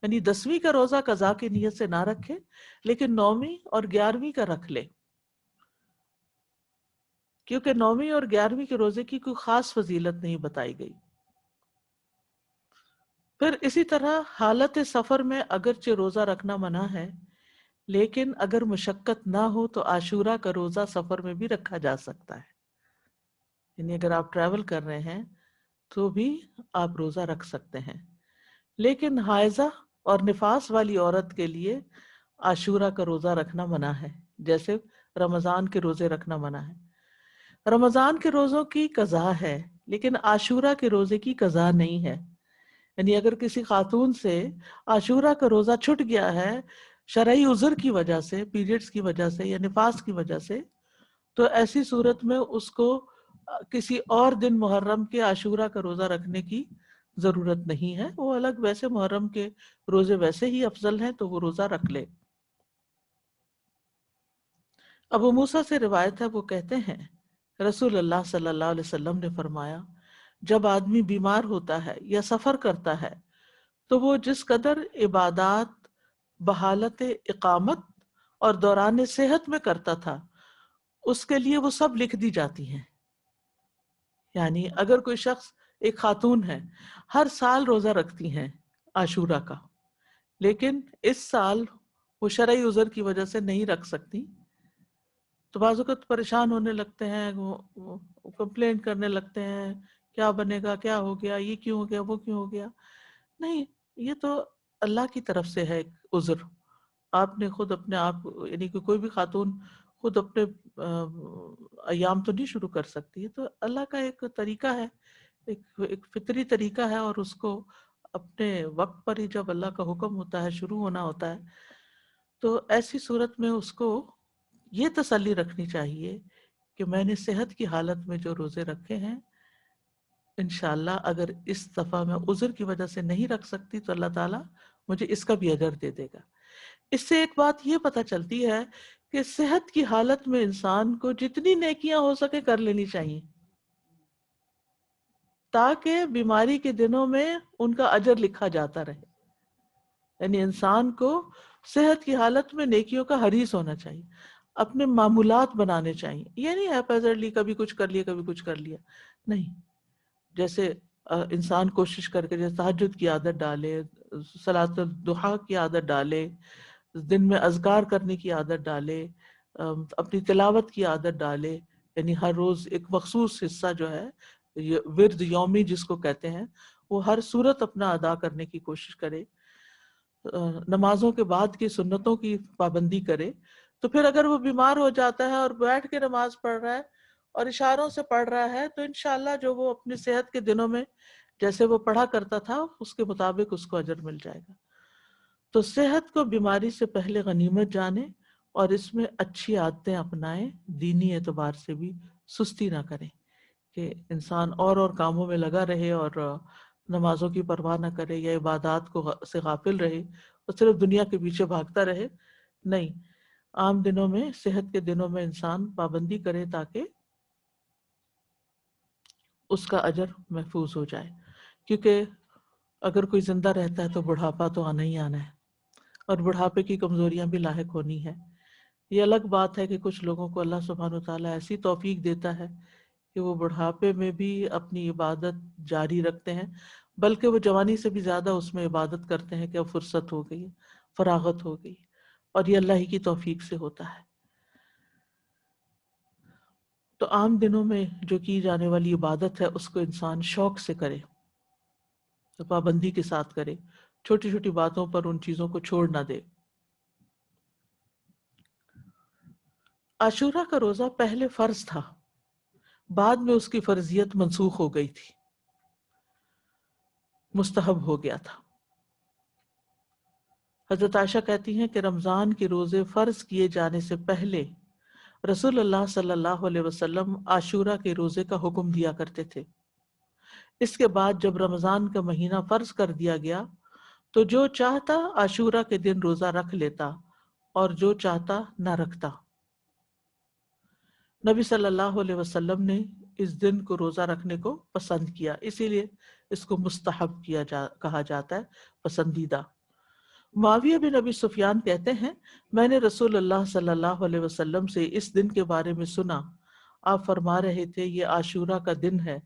یعنی 10ویں کا روزہ قضا کی نیت سے نہ رکھے، لیکن 9ویں اور 11ویں کا رکھ لے، کیونکہ 9ویں اور 11ویں کے روزے کی کوئی خاص فضیلت نہیں بتائی گئی. پھر اسی طرح حالت سفر میں اگرچہ روزہ رکھنا منع ہے، لیکن اگر مشقت نہ ہو تو عاشورہ کا روزہ سفر میں بھی رکھا جا سکتا ہے. یعنی اگر آپ ٹریول کر رہے ہیں تو بھی آپ روزہ رکھ سکتے ہیں. لیکن حائضہ اور نفاس والی عورت کے لیے عاشورہ کا روزہ رکھنا منع ہے، جیسے رمضان کے روزے رکھنا منع ہے. رمضان کے روزوں کی قضا ہے لیکن عاشورہ کے روزے کی قضا نہیں ہے. یعنی اگر کسی خاتون سے عاشورہ کا روزہ چھٹ گیا ہے شرعی عذر کی وجہ سے، پیریڈز کی وجہ سے یا نفاس کی وجہ سے، تو ایسی صورت میں اس کو کسی اور دن محرم کے عاشورہ کا روزہ رکھنے کی ضرورت نہیں ہے. وہ الگ ویسے محرم کے روزے ویسے ہی افضل ہیں تو وہ روزہ رکھ لے. ابو موسیٰ سے روایت ہے، وہ کہتے ہیں رسول اللہ صلی اللہ علیہ وسلم نے فرمایا، جب آدمی بیمار ہوتا ہے یا سفر کرتا ہے تو وہ جس قدر عبادات بحالت اقامت اور دوران صحت میں کرتا تھا اس کے لیے وہ سب لکھ دی جاتی ہیں. یعنی اگر کوئی شخص، ایک خاتون ہے، ہر سال روزہ رکھتی ہیں عاشورہ کا، لیکن اس سال وہ شرعی عذر کی وجہ سے نہیں رکھ سکتی، تو بعض اوقات پریشان ہونے لگتے ہیں، وہ کمپلین کرنے لگتے ہیں، کیا بنے گا، کیا ہو گیا، یہ کیوں ہو گیا، وہ کیوں ہو گیا. نہیں، یہ تو اللہ کی طرف سے ہے ایک عذر. آپ نے خود اپنے آپ، یعنی کہ کوئی بھی خاتون خود اپنے ایام تو نہیں شروع کر سکتی ہے، تو اللہ کا ایک طریقہ ہے، ایک فطری طریقہ ہے، اور اس کو اپنے وقت پر ہی جب اللہ کا حکم ہوتا ہے شروع ہونا ہوتا ہے. تو ایسی صورت میں اس کو یہ تسلی رکھنی چاہیے کہ میں نے صحت کی حالت میں جو روزے رکھے ہیں، انشاءاللہ اگر اس دفعہ میں عذر کی وجہ سے نہیں رکھ سکتی تو اللہ تعالیٰ مجھے اس کا بھی اجر دے دے گا. اس سے ایک بات یہ پتہ چلتی ہے کہ صحت کی حالت میں انسان کو جتنی نیکیاں ہو سکے کر لینی چاہیے، تاکہ بیماری کے دنوں میں ان کا اجر لکھا جاتا رہے. یعنی انسان کو صحت کی حالت میں نیکیوں کا حریص ہونا چاہیے، اپنے معمولات بنانے چاہیے. یہ نہیں ہے کبھی کچھ کر لیا کبھی کچھ کر لیا، نہیں. جیسے انسان کوشش کر کے جیسے تہجد کی عادت ڈالے، صلاۃ الضحیٰ کی عادت ڈالے، دن میں اذکار کرنے کی عادت ڈالے، اپنی تلاوت کی عادت ڈالے. یعنی ہر روز ایک مخصوص حصہ جو ہے ورد یومی جس کو کہتے ہیں، وہ ہر صورت اپنا ادا کرنے کی کوشش کرے. نمازوں کے بعد کی سنتوں کی پابندی کرے. تو پھر اگر وہ بیمار ہو جاتا ہے اور بیٹھ کے نماز پڑھ رہا ہے اور اشاروں سے پڑھ رہا ہے، تو انشاءاللہ جو وہ اپنی صحت کے دنوں میں جیسے وہ پڑھا کرتا تھا اس کے مطابق اس کو اجر مل جائے گا. تو صحت کو بیماری سے پہلے غنیمت جانے اور اس میں اچھی عادتیں اپنائیں، دینی اعتبار سے بھی سستی نہ کریں کہ انسان اور کاموں میں لگا رہے اور نمازوں کی پرواہ نہ کرے یا عبادات سے غافل رہے اور صرف دنیا کے پیچھے بھاگتا رہے. نہیں، عام دنوں میں، صحت کے دنوں میں انسان پابندی کرے تاکہ اس کا اجر محفوظ ہو جائے. کیونکہ اگر کوئی زندہ رہتا ہے تو بڑھاپا تو آنا ہی آنا ہے، اور بڑھاپے کی کمزوریاں بھی لاحق ہونی ہے. یہ الگ بات ہے کہ کچھ لوگوں کو اللہ سبحانہ وتعالیٰ ایسی توفیق دیتا ہے کہ وہ بڑھاپے میں بھی اپنی عبادت جاری رکھتے ہیں، بلکہ وہ جوانی سے بھی زیادہ اس میں عبادت کرتے ہیں کہ اب فرصت ہو گئی، فراغت ہو گئی، اور یہ اللہ ہی کی توفیق سے ہوتا ہے. تو عام دنوں میں جو کی جانے والی عبادت ہے اس کو انسان شوق سے کرے، تو پابندی کے ساتھ کرے، چھوٹی چھوٹی باتوں پر ان چیزوں کو چھوڑ نہ دے. عاشورہ کا روزہ پہلے فرض تھا، بعد میں اس کی فرضیت منسوخ ہو گئی تھی، مستحب ہو گیا تھا. حضرت عائشہ کہتی ہیں کہ رمضان کے روزے فرض کیے جانے سے پہلے رسول اللہ صلی اللہ علیہ وسلم عاشورہ کے روزے کا حکم دیا کرتے تھے. اس کے بعد جب رمضان کا مہینہ فرض کر دیا گیا تو جو چاہتا عاشورہ کے دن روزہ رکھ لیتا اور جو چاہتا نہ رکھتا. نبی صلی اللہ علیہ وسلم نے اس دن کو روزہ رکھنے کو پسند کیا، اسی لیے اس کو مستحب کہا جاتا ہے، پسندیدہ. معاویہ بن ابی سفیان کہتے ہیں میں نے رسول اللہ صلی اللہ علیہ وسلم سے اس دن کے بارے میں سنا، آپ فرما رہے تھے یہ عاشورہ کا دن ہے،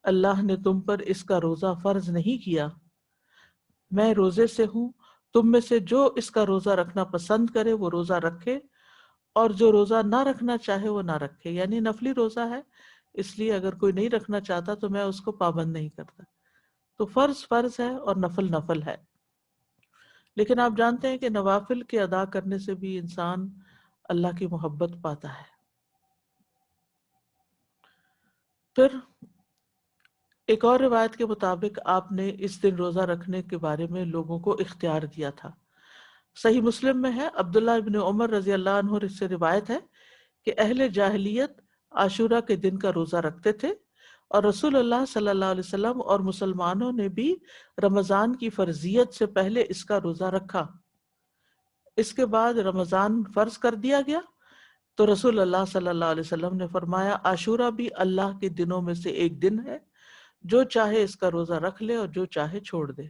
اللہ نے تم پر اس کا روزہ فرض نہیں کیا، میں روزے سے ہوں، تم میں سے جو اس کا روزہ رکھنا پسند کرے وہ روزہ رکھے اور جو روزہ نہ رکھنا چاہے وہ نہ رکھے. یعنی نفلی روزہ ہے، اس لیے اگر کوئی نہیں رکھنا چاہتا تو میں اس کو پابند نہیں کرتا. تو فرض فرض ہے اور نفل نفل ہے. لیکن آپ جانتے ہیں کہ نوافل کے ادا کرنے سے بھی انسان اللہ کی محبت پاتا ہے. پھر ایک اور روایت کے مطابق آپ نے اس دن روزہ رکھنے کے بارے میں لوگوں کو اختیار دیا تھا. صحیح مسلم میں ہے، عبداللہ ابن عمر رضی اللہ عنہ سے روایت ہے کہ اہل جاہلیت عاشورہ کے دن کا روزہ رکھتے تھے اور رسول اللہ صلی اللہ علیہ وسلم اور مسلمانوں نے بھی رمضان کی فرضیت سے پہلے اس کا روزہ رکھا. اس کے بعد رمضان فرض کر دیا گیا تو رسول اللہ صلی اللہ علیہ وسلم نے فرمایا عاشورہ بھی اللہ کے دنوں میں سے ایک دن ہے، جو چاہے اس کا روزہ رکھ لے اور جو چاہے چھوڑ دے.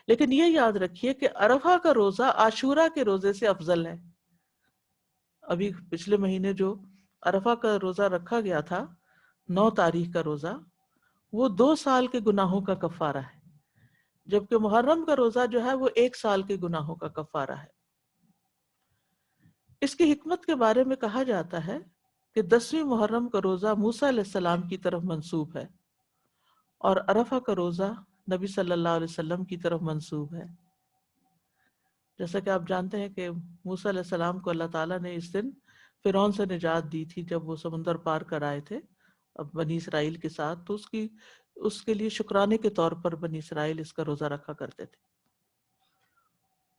لیکن یہ یاد رکھیے کہ عرفہ کا روزہ عاشورہ کے روزے سے افضل ہے. ابھی پچھلے مہینے جو عرفہ کا روزہ رکھا گیا تھا 9 تاریخ کا روزہ، وہ 2 سال کے گناہوں کا کفارہ ہے، جبکہ محرم کا روزہ جو ہے وہ 1 سال کے گناہوں کا کفارہ ہے. اس کی حکمت کے بارے میں کہا جاتا ہے کہ 10ویں محرم کا روزہ موسیٰ علیہ السلام کی طرف منسوب ہے اور عرفہ کا روزہ نبی صلی اللہ علیہ وسلم کی طرف منسوب ہے. جیسا کہ آپ جانتے ہیں کہ موسیٰ علیہ السلام کو اللہ تعالیٰ نے اس دن فرعون سے نجات دی تھی جب وہ سمندر پار کر آئے تھے اب بنی اسرائیل کے ساتھ، تو اس کے لیے شکرانے کے طور پر بنی اسرائیل اس کا روزہ رکھا کرتے تھے.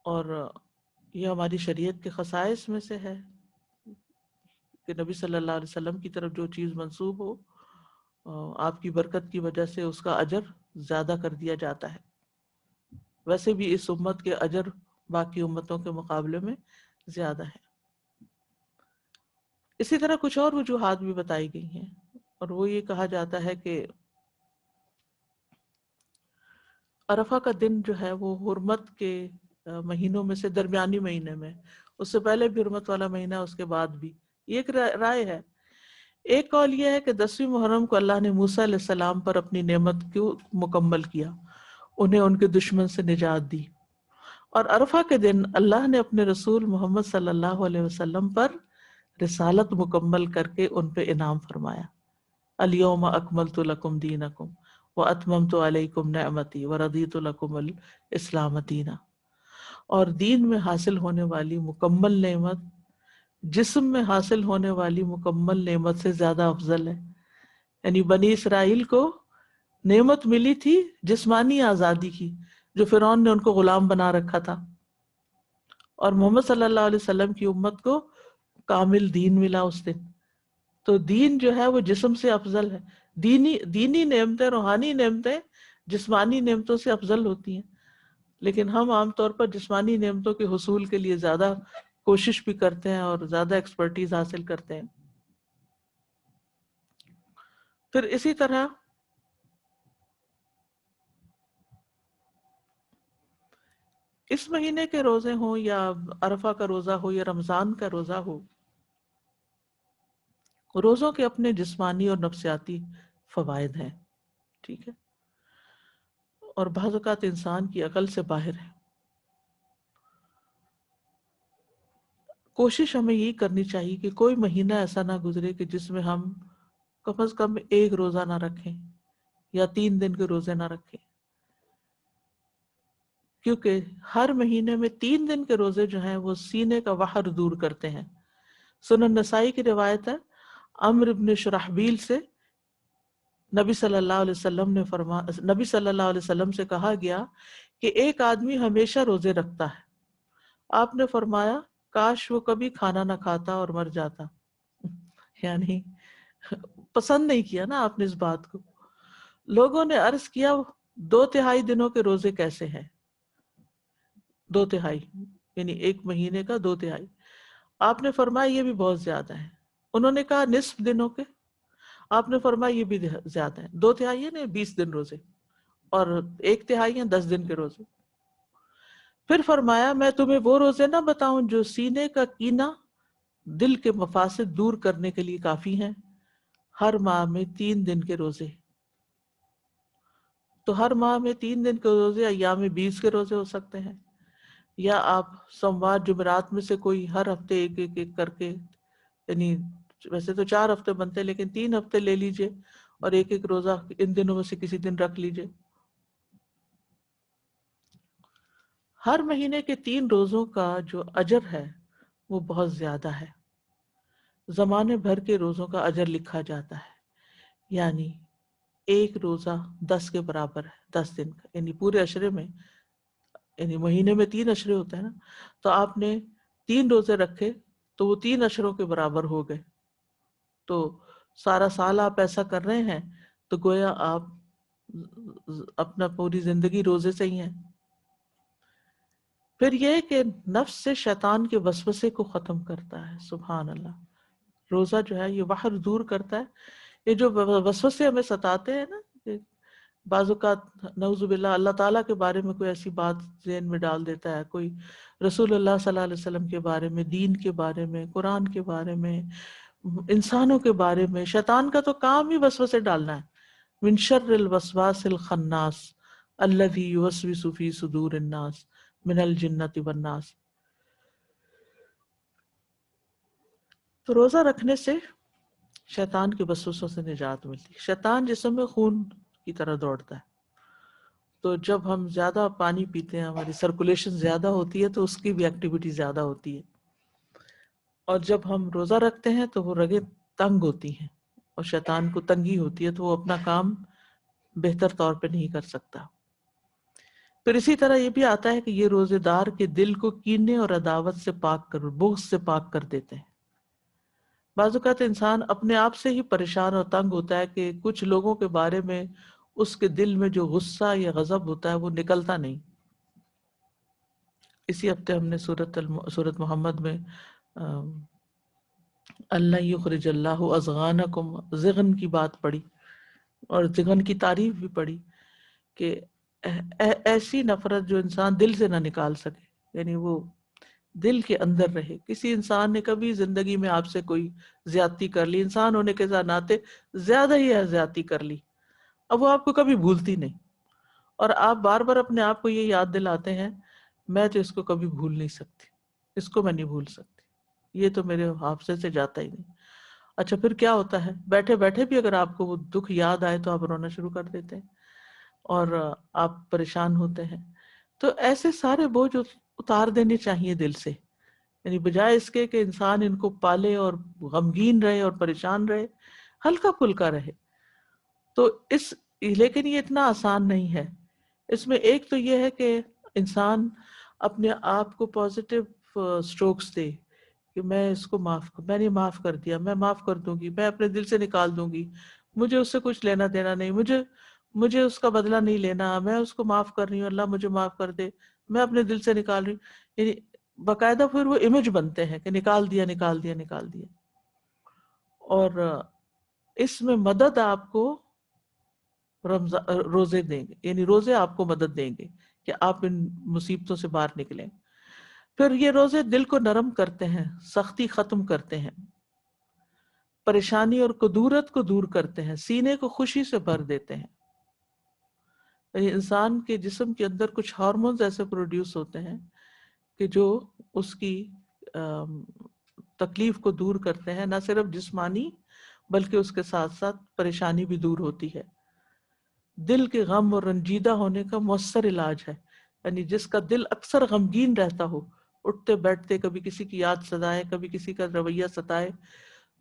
اور یہ ہماری شریعت کے خصائص میں سے ہے کہ نبی صلی اللہ علیہ وسلم کی طرف جو چیز منسوب ہو آپ کی برکت کی وجہ سے اس کا اجر زیادہ کر دیا جاتا ہے. ویسے بھی اس امت کے اجر باقی امتوں کے مقابلے میں زیادہ ہے. اسی طرح کچھ اور وجوہات بھی بتائی گئی ہیں، اور وہ یہ کہا جاتا ہے کہ عرفہ کا دن جو ہے وہ حرمت کے مہینوں میں سے درمیانی مہینے میں، اس سے پہلے بھی حرمت والا مہینہ، اس کے بعد بھی. یہ ایک رائے ہے. ایک قول یہ ہے کہ 10ویں محرم کو اللہ نے موسیٰ علیہ السلام پر اپنی نعمت کو مکمل کیا، انہیں ان کے دشمن سے نجات دی. اور عرفہ کے دن اللہ نے اپنے رسول محمد صلی اللہ علیہ وسلم پر رسالت مکمل کر کے ان پہ انعام فرمایا. الیوم اکملت لکم دینکم واتممت علیکم نعمتی ورضیت لکم الاسلام دینا. اور دین میں حاصل ہونے والی مکمل نعمت جسم میں حاصل ہونے والی مکمل نعمت سے زیادہ افضل ہے. یعنی بنی اسرائیل کو نعمت ملی تھی جسمانی آزادی کی، جو فرعون نے ان کو غلام بنا رکھا تھا، اور محمد صلی اللہ علیہ وسلم کی امت کو کامل دین ملا اس دن. تو دین جو ہے وہ جسم سے افضل ہے. دینی نعمتیں، روحانی نعمتیں جسمانی نعمتوں سے افضل ہوتی ہیں، لیکن ہم عام طور پر جسمانی نعمتوں کے حصول کے لیے زیادہ کوشش بھی کرتے ہیں اور زیادہ ایکسپرٹیز حاصل کرتے ہیں. پھر اسی طرح اس مہینے کے روزے ہوں یا عرفہ کا روزہ ہو یا رمضان کا روزہ ہو، روزوں کے اپنے جسمانی اور نفسیاتی فوائد ہیں. ٹھیک ہے، اور بعض اوقات انسان کی عقل سے باہر ہے. کوشش ہمیں یہ کرنی چاہیے کہ کوئی مہینہ ایسا نہ گزرے کہ جس میں ہم کم از کم ایک روزہ نہ رکھیں یا 3 دن کے روزے نہ رکھیں، کیونکہ ہر مہینے میں 3 دن کے روزے جو ہیں وہ سینے کا وحر دور کرتے ہیں. سنن نسائی کی روایت ہے، عمرو بن شرحبیل سے نبی صلی اللہ علیہ وسلم سے کہا گیا کہ ایک آدمی ہمیشہ روزے رکھتا ہے. آپ نے فرمایا کاش وہ کبھی کھانا نہ کھاتا اور مر جاتا. یعنی پسند نہیں کیا نا آپ نے اس بات کو. لوگوں نے عرض کیا 2/3 دنوں کے روزے کیسے ہیں؟ 2/3 یعنی ایک مہینے کا 2/3. آپ نے فرمایا یہ بھی بہت زیادہ ہے. انہوں نے کہا نصف دنوں کے. آپ نے فرمایا یہ بھی زیادہ ہے. 2/3 نے 20 دن روزے، اور 1/3 ہیں 10 دن کے روزے. پھر فرمایا میں تمہیں وہ روزے نہ بتاؤں جو سینے کا کینہ، دل کے مفاسد دور کرنے کے لیے کافی ہیں. ہر ماہ میں 3 دن کے روزے. تو ہر ماہ میں 3 دن کے روزے ایام 20 کے روزے ہو سکتے ہیں، یا آپ سوموار جمعرات میں سے کوئی ہر ہفتے ایک کر کے، یعنی ویسے تو 4 ہفتے بنتے لیکن 3 ہفتے لے لیجئے اور ایک روزہ ان دنوں میں سے کسی دن رکھ لیجئے. ہر مہینے کے 3 روزوں کا جو اجر ہے وہ بہت زیادہ ہے. زمانے بھر کے روزوں کا اجر لکھا جاتا ہے. یعنی ایک روزہ 10 کے برابر ہے، 10 دن کا. یعنی پورے عشرے میں، یعنی مہینے میں 3 عشرے ہوتے ہیں نا، تو آپ نے 3 روزے رکھے تو وہ 3 عشروں کے برابر ہو گئے. تو سارا سال آپ ایسا کر رہے ہیں تو گویا آپ اپنا پوری زندگی روزے سے ہی ہیں. پھر یہ کہ نفس سے شیطان کے وسوسے کو ختم کرتا ہے. سبحان اللہ. روزہ جو ہے یہ وحر دور کرتا ہے. یہ جو وسوسے ہمیں ستاتے ہیں نا، کہ بعض اوقات نعوذ باللہ اللہ تعالیٰ کے بارے میں کوئی ایسی بات ذہن میں ڈال دیتا ہے، کوئی رسول اللہ صلی اللہ علیہ وسلم کے بارے میں، دین کے بارے میں، قرآن کے بارے میں، انسانوں کے بارے میں. شیطان کا تو کام ہی وسوسے ڈالنا ہے. من شر الوسواس الخناس الذی یوسوس فی صدور الناس من الجنۃ والناس. تو روزہ رکھنے سے شیطان کے وسوسوں سے نجات ملتی ہے. شیطان جسم میں خون کی طرح دوڑتا ہے، تو جب ہم زیادہ پانی پیتے ہیں، ہماری سرکولیشن زیادہ ہوتی ہے، تو اس کی بھی ایکٹیویٹی زیادہ ہوتی ہے. اور جب ہم روزہ رکھتے ہیں تو وہ رگیں تنگ ہوتی ہیں اور شیطان کو تنگی ہوتی ہے، تو وہ اپنا کام بہتر طور پہ نہیں کر سکتا. پھر اسی طرح یہ بھی آتا ہے کہ یہ روزے دار کے دل کو کینے اور عداوت سے پاک کر، بغض سے پاک کر دیتے ہیں. بعض اوقات انسان اپنے آپ سے ہی پریشان اور تنگ ہوتا ہے کہ کچھ لوگوں کے بارے میں اس کے دل میں جو غصہ یا غضب ہوتا ہے وہ نکلتا نہیں. اسی ہفتے ہم نے سورۃ محمد میں اللہ یخرج اللہ اضغانکم، زغن کی بات پڑھی اور زغن کی تعریف بھی پڑھی کہ ایسی نفرت جو انسان دل سے نہ نکال سکے، یعنی وہ دل کے اندر رہے. کسی انسان نے کبھی زندگی میں آپ سے کوئی زیادتی کر لی، انسان ہونے کے ناطے زیادہ ہی زیادتی کر لی، اب وہ آپ کو کبھی بھولتی نہیں، اور آپ بار بار اپنے آپ کو یہ یاد دلاتے ہیں میں تو اس کو کبھی بھول نہیں سکتی، اس کو میں نہیں بھول سکتی، یہ تو میرے حافظے سے جاتا ہی نہیں. اچھا پھر کیا ہوتا ہے؟ بیٹھے بیٹھے بھی اگر آپ کو وہ دکھ یاد آئے تو آپ رونا شروع کر دیتے ہیں اور آپ پریشان ہوتے ہیں. تو ایسے سارے بوجھ اتار دینے چاہیے دل سے، یعنی بجائے اس کے کہ انسان ان کو پالے اور غمگین رہے اور پریشان رہے، ہلکا پھلکا رہے. تو لیکن یہ اتنا آسان نہیں ہے. اس میں ایک تو یہ ہے کہ انسان اپنے آپ کو پازیٹیو سٹروکس دے کہ میں اس کو میں نے معاف کر دیا، میں معاف کر دوں گی، میں اپنے دل سے نکال دوں گی، مجھے اس سے کچھ لینا دینا نہیں، مجھے اس کا بدلہ نہیں لینا، میں اس کو معاف کر رہی ہوں، اللہ مجھے معاف کر دے، میں اپنے دل سے نکال رہی ہوں. یعنی باقاعدہ پھر وہ امیج بنتے ہیں کہ نکال دیا نکال دیا نکال دیا. اور اس میں مدد آپ کو روزے دیں گے، یعنی روزے آپ کو مدد دیں گے کہ آپ ان مصیبتوں سے باہر نکلیں. پھر یہ روزے دل کو نرم کرتے ہیں، سختی ختم کرتے ہیں، پریشانی اور کدورت کو دور کرتے ہیں، سینے کو خوشی سے بھر دیتے ہیں. یعنی انسان کے جسم کے اندر کچھ ہارمونز ایسے پروڈیوس ہوتے ہیں کہ جو اس کی تکلیف کو دور کرتے ہیں، نہ صرف جسمانی بلکہ اس کے ساتھ ساتھ پریشانی بھی دور ہوتی ہے. دل کے غم اور رنجیدہ ہونے کا مؤثر علاج ہے. یعنی جس کا دل اکثر غمگین رہتا ہو، اٹھتے بیٹھتے کبھی کسی کی یاد ستائے، کبھی کسی کا رویہ ستائے،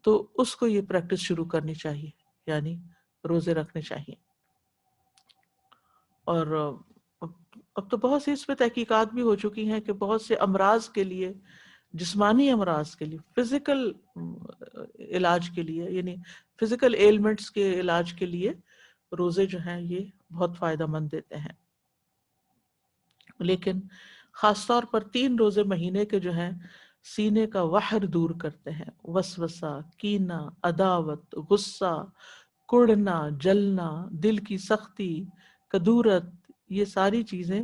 تو اس کو یہ پریکٹس شروع کرنی چاہیے، یعنی روزے رکھنے چاہیے. اور اب تو بہت سی اس پہ تحقیقات بھی ہو چکی ہیں کہ بہت سے امراض کے لیے، جسمانی امراض کے لیے، فزیکل علاج کے لیے، یعنی فزیکل ایلمنٹس کے علاج کے لیے روزے جو ہیں یہ بہت فائدہ مند دیتے ہیں. لیکن خاص طور پر 3 روزے مہینے کے جو ہیں سینے کا وحر دور کرتے ہیں، وسوسہ، کینہ، عداوت، غصہ، کڑنا، جلنا، دل کی سختی، کدورت، یہ ساری چیزیں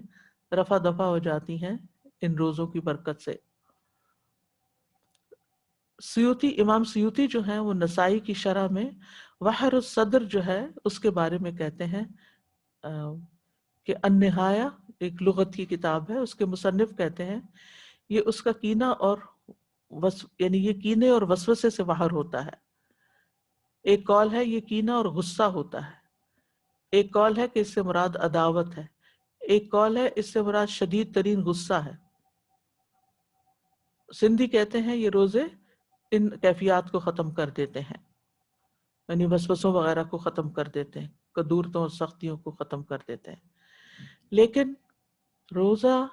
رفع دفع ہو جاتی ہیں ان روزوں کی برکت سے. امام سیوطی جو ہیں وہ نسائی کی شرح میں وحر الصدر جو ہے اس کے بارے میں کہتے ہیں کہ النہایہ ایک لغت کی کتاب ہے، اس کے مصنف کہتے ہیں یہ اس کا کینہ اور یعنی یہ کینے اور وسوسے سے باہر ہوتا ہے. ایک قول ہے یہ کینہ اور غصہ ہوتا ہے، ایک قول ہے کہ اس سے مراد عداوت ہے، ایک قول ہے اس سے مراد شدید ترین غصہ ہے. سندھی کہتے ہیں یہ روزے ان کیفیات کو ختم کر دیتے ہیں، یعنی وسوسوں وغیرہ کو ختم کر دیتے ہیں، کدورتوں اور سختیوں کو ختم کر دیتے ہیں. لیکن روزہ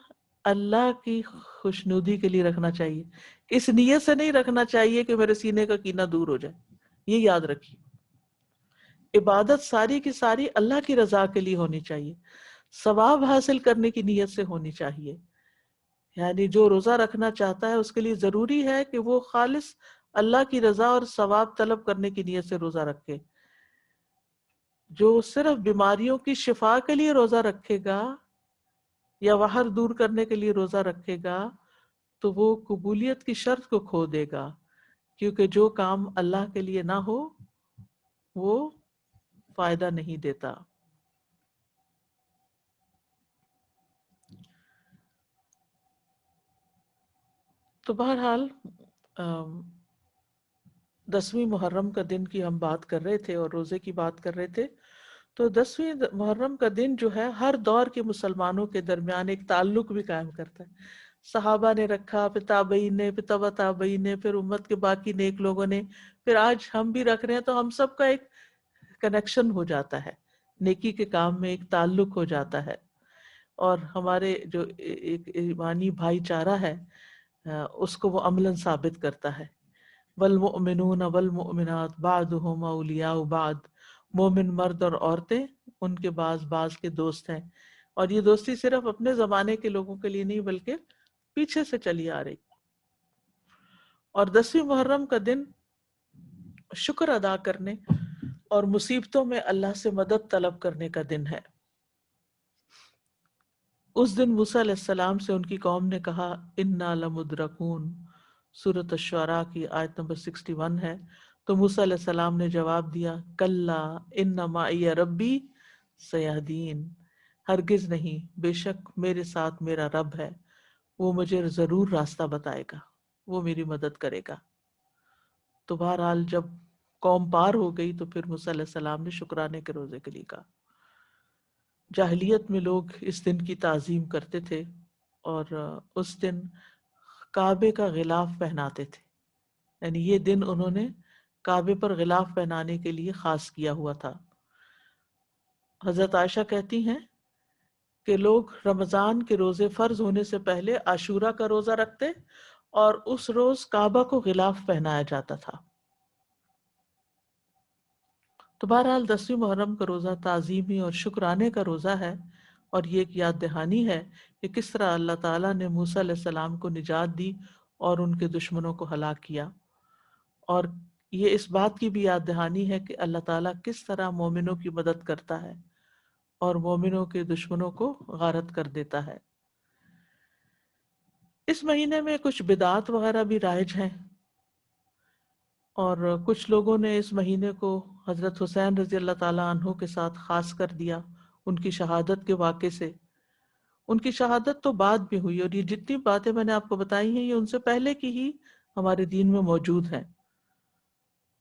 اللہ کی خوشنودی کے لیے رکھنا چاہیے، اس نیت سے نہیں رکھنا چاہیے کہ میرے سینے کا کینہ دور ہو جائے. یہ یاد رکھیے، عبادت ساری کی ساری اللہ کی رضا کے لیے ہونی چاہیے، ثواب حاصل کرنے کی نیت سے ہونی چاہیے. یعنی جو روزہ رکھنا چاہتا ہے اس کے لیے ضروری ہے کہ وہ خالص اللہ کی رضا اور ثواب طلب کرنے کی نیت سے روزہ رکھے. جو صرف بیماریوں کی شفا کے لیے روزہ رکھے گا یا وحر دور کرنے کے لیے روزہ رکھے گا تو وہ قبولیت کی شرط کو کھو دے گا، کیونکہ جو کام اللہ کے لیے نہ ہو وہ فائدہ نہیں دیتا. تو بہرحال 10ویں محرم کا دن کی ہم بات کر رہے تھے اور روزے کی بات کر رہے تھے. تو 10ویں محرم کا دن جو ہے ہر دور کے مسلمانوں کے درمیان ایک تعلق بھی قائم کرتا ہے. صحابہ نے رکھا، پھر تابعین نے، پھر تبع تابعین نے، پھر امت کے باقی نیک لوگوں نے، پھر آج ہم بھی رکھ رہے ہیں. تو ہم سب کا ایک کنیکشن ہو جاتا ہے، نیکی کے کام میں ایک تعلق ہو جاتا ہے. اور ہمارے جو ایک ایمانی بھائی چارہ ہے اس کو وہ عملاً ثابت کرتا ہے. والمؤمنون والمؤمنات بعضهم اولیاء بعض، مومن مرد اور عورتیں ان کے بعض کے دوست ہیں. اور یہ دوستی صرف اپنے زمانے کے لوگوں کے لیے نہیں بلکہ پیچھے سے چلی آ رہی. اور 10ویں محرم کا دن شکر ادا کرنے اور مصیبتوں میں اللہ سے مدد طلب کرنے کا دن ہے. اس دن موسیٰ علیہ السلام سے ان کی قوم نے کہا انا لمدرکون، سورۃ الشعراء کی آیت نمبر 61 ہے. تو موسیٰ علیہ السلام نے جواب دیا کلا ان معی ربی سیہدین، ہرگز نہیں، بے شک میرے ساتھ میرا رب ہے، وہ مجھے ضرور راستہ بتائے گا، وہ میری مدد کرے گا. تو بہرحال جب قوم پار ہو گئی تو پھر موسیٰ علیہ السلام نے شکرانے کے روزے کے لیے کہا. جاہلیت میں لوگ اس دن کی تعظیم کرتے تھے اور اس دن کعبے کا غلاف پہناتے تھے. یعنی یہ دن انہوں نے کعبے پر غلاف پہنانے کے لیے خاص کیا ہوا تھا. حضرت عائشہ کہتی ہیں کہ لوگ رمضان کے روزے فرض ہونے سے پہلے عاشورہ کا روزہ رکھتے اور اس روز کعبہ کو غلاف پہنایا جاتا تھا. تو بہرحال 10ویں محرم کا روزہ تعظیمی اور شکرانے کا روزہ ہے، اور یہ ایک یاد دہانی ہے کہ کس طرح اللہ تعالیٰ نے موسیٰ علیہ السلام کو نجات دی اور ان کے دشمنوں کو ہلاک کیا. اور یہ اس بات کی بھی یاد دہانی ہے کہ اللہ تعالیٰ کس طرح مومنوں کی مدد کرتا ہے اور مومنوں کے دشمنوں کو غارت کر دیتا ہے. اس مہینے میں کچھ بدعات وغیرہ بھی رائج ہیں، اور کچھ لوگوں نے اس مہینے کو حضرت حسین رضی اللہ تعالیٰ عنہ کے ساتھ خاص کر دیا ان کی شہادت کے واقعے سے. ان کی شہادت تو بعد میں ہوئی، اور یہ جتنی باتیں میں نے آپ کو بتائی ہیں یہ ان سے پہلے کی ہی ہمارے دین میں موجود ہیں.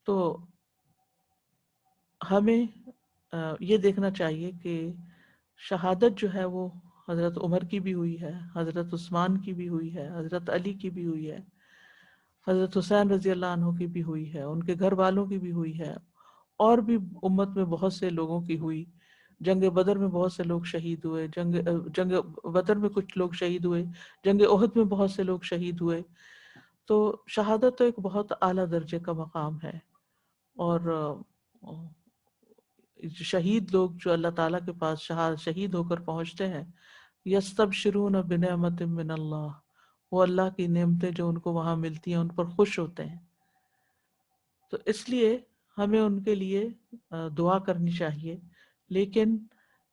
تو ہمیں یہ دیکھنا چاہیے کہ شہادت جو ہے وہ حضرت عمر کی بھی ہوئی ہے، حضرت عثمان کی بھی ہوئی ہے، حضرت علی کی بھی ہوئی ہے، حضرت حسین رضی اللہ عنہ کی بھی ہوئی ہے، ان کے گھر والوں کی بھی ہوئی ہے، اور بھی امت میں بہت سے لوگوں کی ہوئی. جنگ بدر میں بہت سے لوگ شہید ہوئے، جنگ بدر میں کچھ لوگ شہید ہوئے، جنگ احد میں بہت سے لوگ شہید ہوئے. تو شہادت تو ایک بہت اعلیٰ درجے کا مقام ہے. اور شہید لوگ جو اللہ تعالیٰ کے پاس شہید ہو کر پہنچتے ہیں، یستبشرون بنعمت من اللہ، وہ اللہ کی نعمتیں جو ان کو وہاں ملتی ہیں ان پر خوش ہوتے ہیں. تو اس لیے ہمیں ان کے لیے دعا کرنی چاہیے، لیکن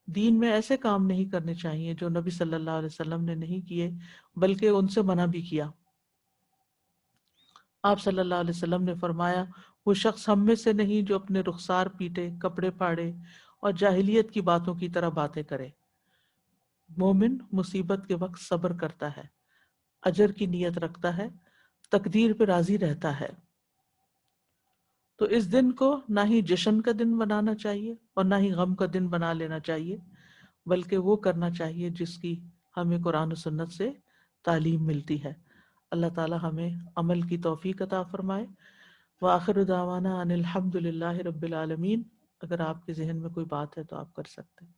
دین میں ایسے کام نہیں کرنے چاہیے جو نبی صلی اللہ علیہ وسلم نے نہیں کیے، بلکہ ان سے منع بھی کیا. آپ صلی اللہ علیہ وسلم نے فرمایا وہ شخص ہم میں سے نہیں جو اپنے رخسار پیٹے، کپڑے پھاڑے اور جاہلیت کی باتوں کی طرح باتیں کرے. مومن مصیبت کے وقت صبر کرتا ہے، اجر کی نیت رکھتا ہے، تقدیر پہ راضی رہتا ہے. تو اس دن کو نہ ہی جشن کا دن بنانا چاہیے اور نہ ہی غم کا دن بنا لینا چاہیے، بلکہ وہ کرنا چاہیے جس کی ہمیں قرآن و سنت سے تعلیم ملتی ہے. اللہ تعالی ہمیں عمل کی توفیق عطا فرمائے. وآخر دعوانا ان الحمد للہ رب العالمین. اگر آپ کے ذہن میں کوئی بات ہے تو آپ کر سکتے ہیں،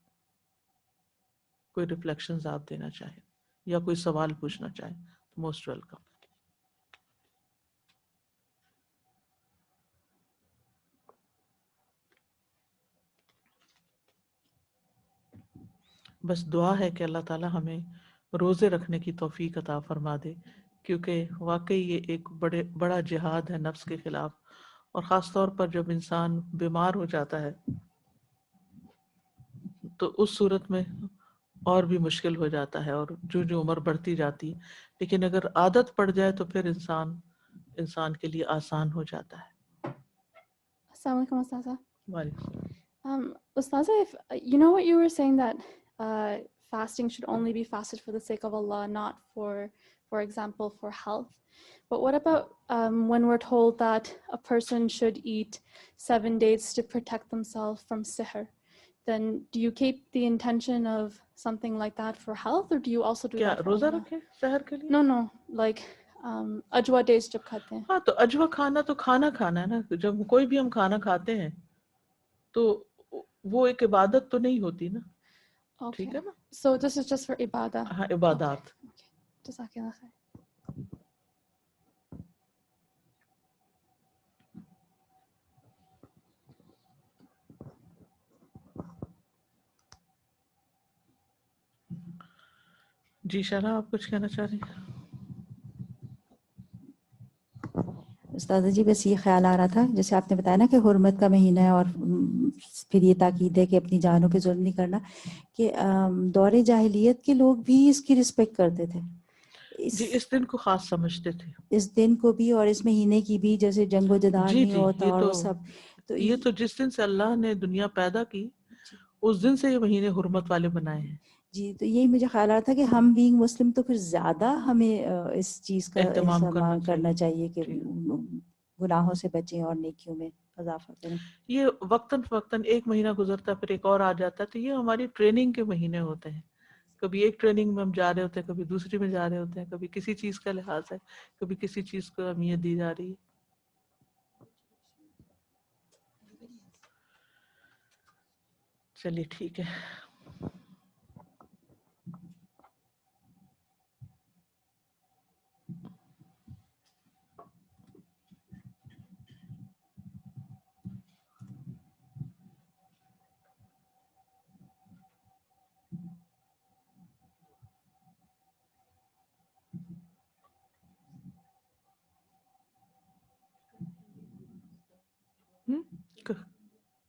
کوئی ریفلیکشنز آپ دینا چاہیں یا کوئی سوال پوچھنا چاہیں، موسٹ ویلکم. بس دعا ہے کہ اللہ تعالی ہمیں روزے رکھنے کی توفیق عطا فرما دے، کیونکہ واقعی یہ ایک بڑا جہاد ہے نفس کے خلاف، اور خاص طور پر جب انسان بیمار ہو جاتا ہے تو اس صورت میں اور بھی مشکل ہو جاتا ہے، اور جو عمر بڑھتی جاتی ہے. لیکن اگر عادت پڑ جائے تو پھر انسان کے لیے آسان ہو جاتا ہے. Assalamu alaikum, Ustaza. وعلیکم. Ustaza, if you know what you were saying that fasting should only be fasted for the sake of Allah, not for for example, for health. But what about when we're told that a person should eat 7 days to protect themselves from sihr? Then do you keep the intention of something like that for health, or do you also do کیا that for روزہ Umrah? رکھے سحر کے لیے؟ No, like ajwa days جب کھاتے ہیں. ہاں تو اجوا کھانا تو کھانا ہے نا. جب کوئی بھی ہم کھانا کھاتے ہیں تو وہ ایک عبادت تو نہیں ہوتی نا. ٹھیک ہے نا. So this is just for ibadah. ہاں عبادات. Okay. جزاک اللہ خیر. جی شرح آپ کچھ کہنا چاہ رہی ہیں؟ استاذہ جی بس یہ خیال آ رہا تھا جیسے آپ نے بتایا نا کہ حرمت کا مہینہ ہے اور پھر یہ تاکید ہے کہ اپنی جانوں پہ ظلم نہیں کرنا، کہ دور جاہلیت کے لوگ بھی اس کی رسپیکٹ کرتے تھے، جی اس دن کو خاص سمجھتے تھے، اس دن کو بھی اور اس مہینے کی بھی، جیسے جنگ و جدال جی نہیں جی ہوتا اور وہ سب. تو یہ تو جس دن سے اللہ نے دنیا پیدا کی اس دن سے یہ مہینے حرمت والے بنائے ہیں. جی تو یہی مجھے خیال آ رہا تھا کہ ہم بینگ مسلم تو پھر زیادہ ہمیں اس چیز کا اہتمام کرنا چاہیے کہ گناہوں سے بچیں اور نیکیوں میں اضافہ کریں. یہ وقتاً فوقتاً ایک مہینہ گزرتا ہے پھر ایک اور آ جاتا ہے، تو یہ ہماری ٹریننگ کے مہینے ہوتے ہیں. کبھی ایک ٹریننگ میں ہم جا رہے ہوتے ہیں، کبھی دوسری میں جا رہے ہوتے ہیں، کبھی کسی چیز کا لحاظ ہے، کبھی کسی چیز کو اہمیت دی جا رہی ہے. چلیے ٹھیک ہے.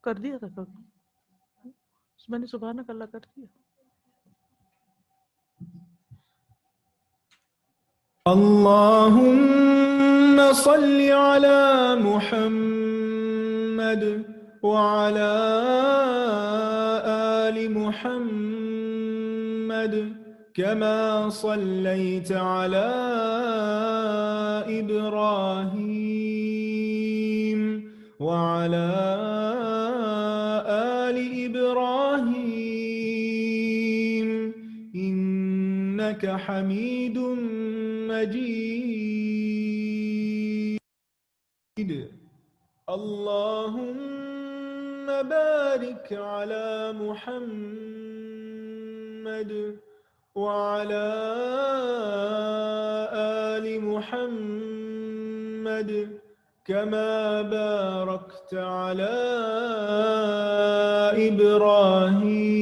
کر دیا تھا کب؟ میں نے سبحانک اللہ کر دیا. اللهم صل على محمد وعلى آل محمد كما صليت على إبراهيم وعلى آل إبراهيم إنك حميد مجيد. اللهم بارك على محمد وعلى آل محمد كما باركت على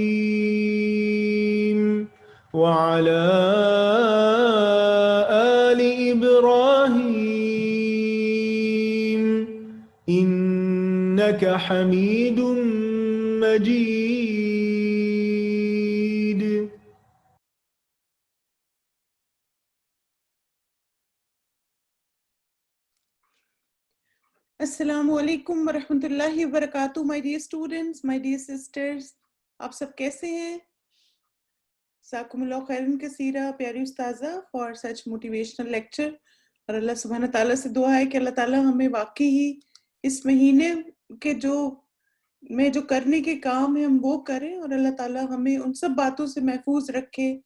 إبراهيم وعلى آل إبراهيم إنك حميد مجيد. السلام علیکم ورحمۃ اللہ وبرکاتہ. My dear students, my dear sisters, آپ سب کیسے ہیں؟ جزاکم اللہ خیرن کثیرہ پیاری استاذہ فار سچ موٹیویشنل لیکچر. اور اللہ سبحانہ تعالیٰ سے دعا ہے کہ اللہ تعالیٰ ہمیں واقعی ہی اس مہینے کے جو کرنے کے کام ہیں ہم وہ کریں، اور اللہ تعالیٰ ہمیں ان سب باتوں سے محفوظ رکھے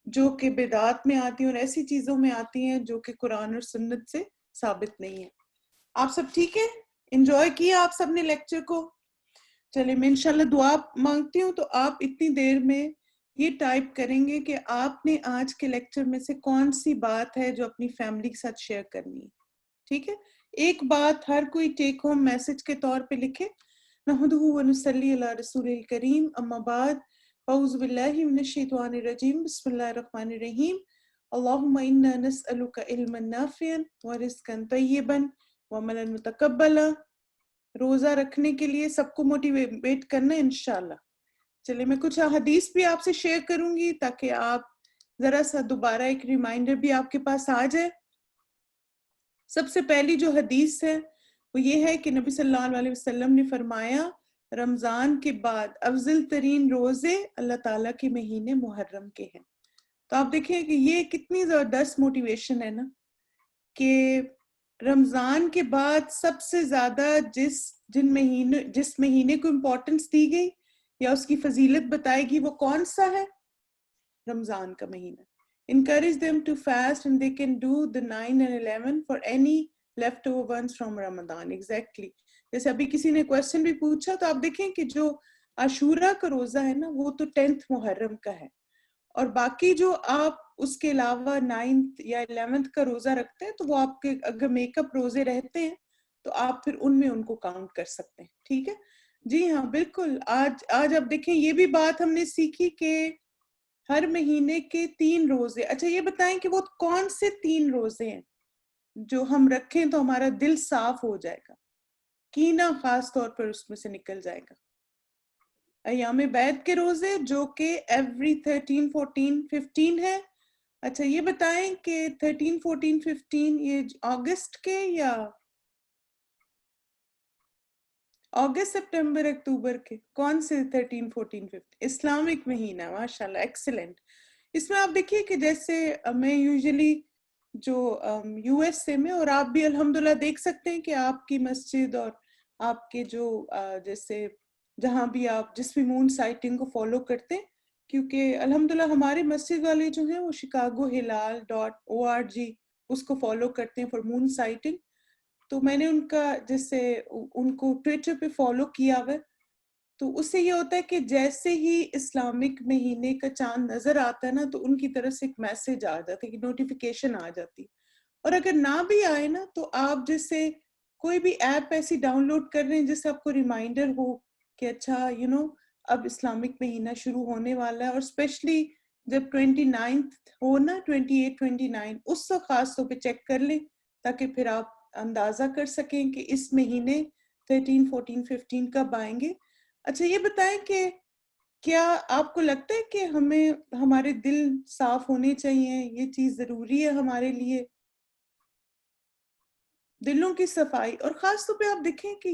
جو کہ بدعات میں آتی ہیں اور ایسی چیزوں میں آتی ہیں جو کہ قرآن اور سنت سے ثابت نہیں ہے. آپ سب ٹھیک ہے؟ انجوائے کیا آپ سب نے لیکچر کو؟ چلے میں انشاءاللہ دعا مانگتی ہوں، تو آپ اتنی دیر میں یہ ٹائپ کریں گے کہ آپ نے آج کے لیکچر میں سے کون سی بات ہے جو اپنی فیملی کے ساتھ شیئر کرنی ہے. ٹھیک ہے؟ ایک بات ہر کوئی ٹیک ہوم میسج کے طور پہ لکھے. نحمدہ ونصلی علی رسول الکریم، اما بعد، اعوذ باللہ من الشیطان الرجیم، بسم اللہ الرحمن الرحیم. اللہم انا نسألک علما نافعا ورزقا طیبا وعملا متقبلا. روزہ رکھنے کے لیے سب کو موٹیویٹ کرنا ہے انشاءاللہ. چلے میں کچھ حدیث بھی آپ سے شیئر کروں گی تاکہ آپ ذرا سا دوبارہ ایک ریمائنڈر بھی آپ کے پاس آ جائے. سب سے پہلی جو حدیث ہے وہ یہ ہے کہ نبی صلی اللہ علیہ وسلم نے فرمایا رمضان کے بعد افضل ترین روزے اللہ تعالیٰ کے مہینے محرم کے ہیں. تو آپ دیکھیں کہ یہ کتنی زبردست موٹیویشن ہے نا کہ رمضان کے بعد سب سے زیادہ جس مہینے کو امپورٹنس دی گئی یا اس کی فضیلت بتائے گی وہ کون سا ہے؟ رمضان کا مہینہ. Encourage them to fast and they can do the 9 and 11 for any leftover ones from Ramadan. Exactly. جیسے ابھی کسی نے کوشچن بھی پوچھا تو آپ دیکھیں کہ جو عاشورہ کا روزہ ہے نا وہ تو 10th محرم کا ہے، اور باقی جو آپ اس کے علاوہ 9th یا 11th کا روزہ رکھتے ہیں تو وہ آپ کے اگر میک اپ روزے رہتے ہیں تو آپ پھر ان میں ان کو کاؤنٹ کر سکتے ہیں. ٹھیک ہے جی ہاں بالکل. آج آپ دیکھیں یہ بھی بات ہم نے سیکھی کہ ہر مہینے کے 3 روزے. اچھا یہ بتائیں کہ وہ کون سے 3 روزے ہیں جو ہم رکھیں تو ہمارا دل صاف ہو جائے گا، کینہ خاص طور پر اس میں سے نکل جائے گا. ایام بیعت کے روزے جو کہ ایوری 13 14 15 ہے. اچھا یہ بتائیں کہ 13 14 15 یہ اگست کے یا اگست سپٹمبر اکتوبر کے، کون سے 13 14 15؟ اسلامک مہینہ. ماشاءاللہ ایکسلنٹ. اس میں آپ دیکھیے کہ جیسے میں یوزلی جو یو ایس اے میں، اور آپ بھی الحمدللہ دیکھ سکتے ہیں کہ آپ کی مسجد اور آپ کے جو جیسے جہاں بھی آپ جس بھی مون سائٹنگ کو فالو کرتے ہیں، کیونکہ الحمدللہ ہمارے مسجد والے جو ہیں وہ chicagohilal.org اس کو فالو کرتے ہیں فار مون سائٹنگ. تو میں نے ان کا جیسے ان کو ٹویٹر پہ فالو کیا ہوا، تو اس سے یہ ہوتا ہے کہ جیسے ہی اسلامک مہینے کا چاند نظر آتا ہے نا تو ان کی طرف سے ایک میسج آ جاتا ہے کہ نوٹیفیکیشن آ جاتی. اور اگر نہ بھی آئے نا تو آپ جیسے کوئی بھی ایپ ایسی ڈاؤن لوڈ کر رہے ہیں جس سے آپ کو ریمائنڈر ہو کہ اچھا اب اسلامک مہینہ شروع ہونے والا ہے. اور اسپیشلی جب 29 ہو نا 28 29 اس وقت خاص طور پہ چیک کر لیں تاکہ پھر آپ اندازہ کر سکیں کہ اس مہینے 13 14 15 کب آئیں گے. اچھا یہ بتائیں کہ کیا آپ کو لگتا ہے کہ ہمارے دل صاف ہونے چاہیے؟ یہ چیز ضروری ہے ہمارے لیے، دلوں کی صفائی. اور خاص طور پہ آپ دیکھیں کہ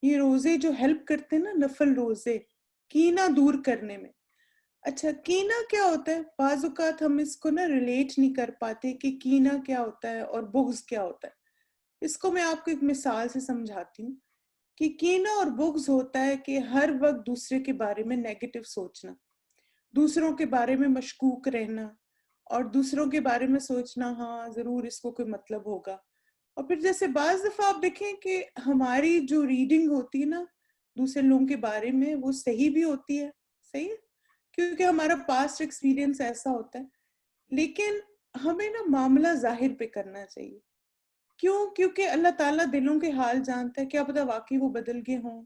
یہ روزے جو ہیلپ کرتے ہیں نا، نفل روزے کینہ دور کرنے میں. اچھا کینہ کیا ہوتا ہے؟ بعض اوقات ہم اس کو نا ریلیٹ نہیں کر پاتے کہ کینہ کیا ہوتا ہے اور بغض کیا ہوتا ہے. اس کو میں آپ کو ایک مثال سے سمجھاتی ہوں کہ کینہ اور بغض ہوتا ہے کہ ہر وقت دوسرے کے بارے میں نیگیٹو سوچنا، دوسروں کے بارے میں مشکوک رہنا، اور دوسروں کے بارے میں سوچنا ہاں ضرور اس کو کوئی مطلب ہوگا. اور پھر جیسے بعض دفعہ آپ دیکھیں کہ ہماری جو ریڈنگ ہوتی ہے نا دوسرے لوگوں کے بارے میں وہ صحیح بھی ہوتی ہے، صحیح ہے کیونکہ ہمارا پاسٹ ایکسپیرینس ایسا ہوتا ہے. لیکن ہمیں نا معاملہ ظاہر پہ کرنا چاہیے. کیوں؟ کیونکہ اللہ تعالیٰ دلوں کے حال جانتا ہے. کیا پتہ واقعی وہ بدل گئے ہوں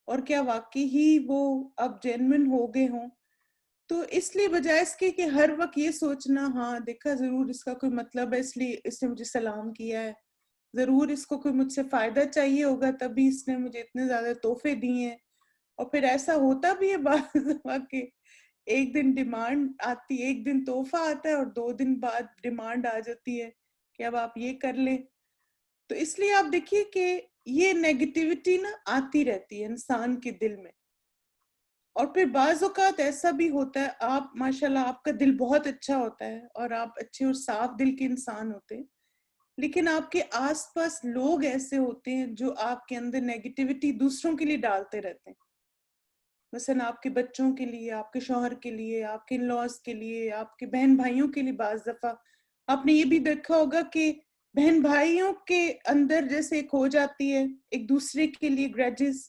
اور کیا واقعی ہی وہ اب جینوئن ہو گئے ہوں. تو اس لیے بجائے اس کے کہ ہر وقت یہ سوچنا ہاں دیکھا ضرور اس کا کوئی مطلب ہے، اس لیے اس نے مجھے سلام کیا ہے، ضرور اس کو کوئی مجھ سے فائدہ چاہیے ہوگا تبھی اس نے مجھے اتنے زیادہ تحفے دیے ہیں. اور پھر ایسا ہوتا بھی ہے بعض دفعہ کہ ایک دن ڈیمانڈ آتی، ایک دن تحفہ آتا ہے اور 2 دن بعد ڈیمانڈ آ جاتی ہے کہ اب آپ یہ کر لیں. تو اس لیے آپ دیکھیے کہ یہ نیگیٹیوٹی نا آتی رہتی ہے انسان کے دل میں. اور پھر بعض اوقات ایسا بھی ہوتا ہے آپ ماشاءاللہ آپ کا دل بہت اچھا ہوتا ہے اور آپ اچھے اور صاف دل کے انسان ہوتے ہیں، لیکن آپ کے آس پاس لوگ ایسے ہوتے ہیں جو آپ کے اندر نیگیٹیوٹی دوسروں کے لیے ڈالتے رہتے ہیں. مثلا آپ کے بچوں کے لیے، آپ کے شوہر کے لیے، آپ کے ان-لاز کے لیے، آپ کے بہن بھائیوں کے لیے. بعض دفعہ آپ نے یہ بھی دیکھا ہوگا کہ بہن بھائیوں کے اندر جیسے ایک ہو جاتی ہے ایک دوسرے کے لیے گریجز.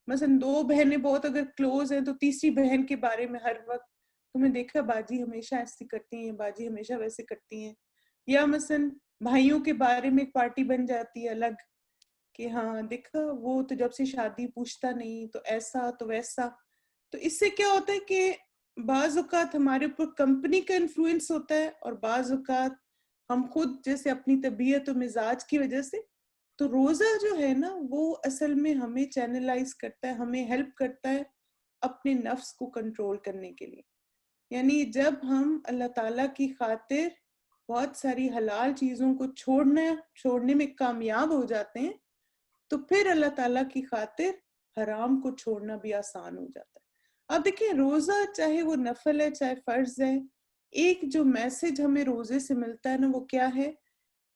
مثلا 2 بہنیں بہت اگر کلوز ہیں تو تیسری بہن کے بارے میں ہر وقت تم نے دیکھا باجی ہمیشہ ایسی کرتی ہیں، باجی ہمیشہ ویسے کرتی ہیں. یا مثلا بھائیوں کے بارے میں ایک پارٹی بن جاتی ہے الگ کہ ہاں دیکھا وہ تو جب سے شادی پوچھتا نہیں، تو ایسا تو ویسا. تو اس سے کیا ہوتا ہے کہ بعض اوقات ہمارے اوپر کمپنی کا انفلوئنس ہوتا ہے اور بعض اوقات ہم خود جیسے اپنی طبیعت و مزاج کی وجہ سے. تو روزہ جو ہے نا وہ اصل میں ہمیں چینلائز کرتا ہے، ہمیں ہیلپ کرتا ہے اپنے نفس کو کنٹرول کرنے کے لیے. یعنی جب ہم اللہ تعالیٰ کی خاطر بہت ساری حلال چیزوں کو چھوڑنے میں کامیاب ہو جاتے ہیں تو پھر اللہ تعالیٰ کی خاطر حرام کو چھوڑنا بھی آسان ہو جاتا ہے. آپ دیکھیں روزہ چاہے وہ نفل ہے چاہے فرض ہے، ایک جو میسج ہمیں روزے سے ملتا ہے نا وہ کیا ہے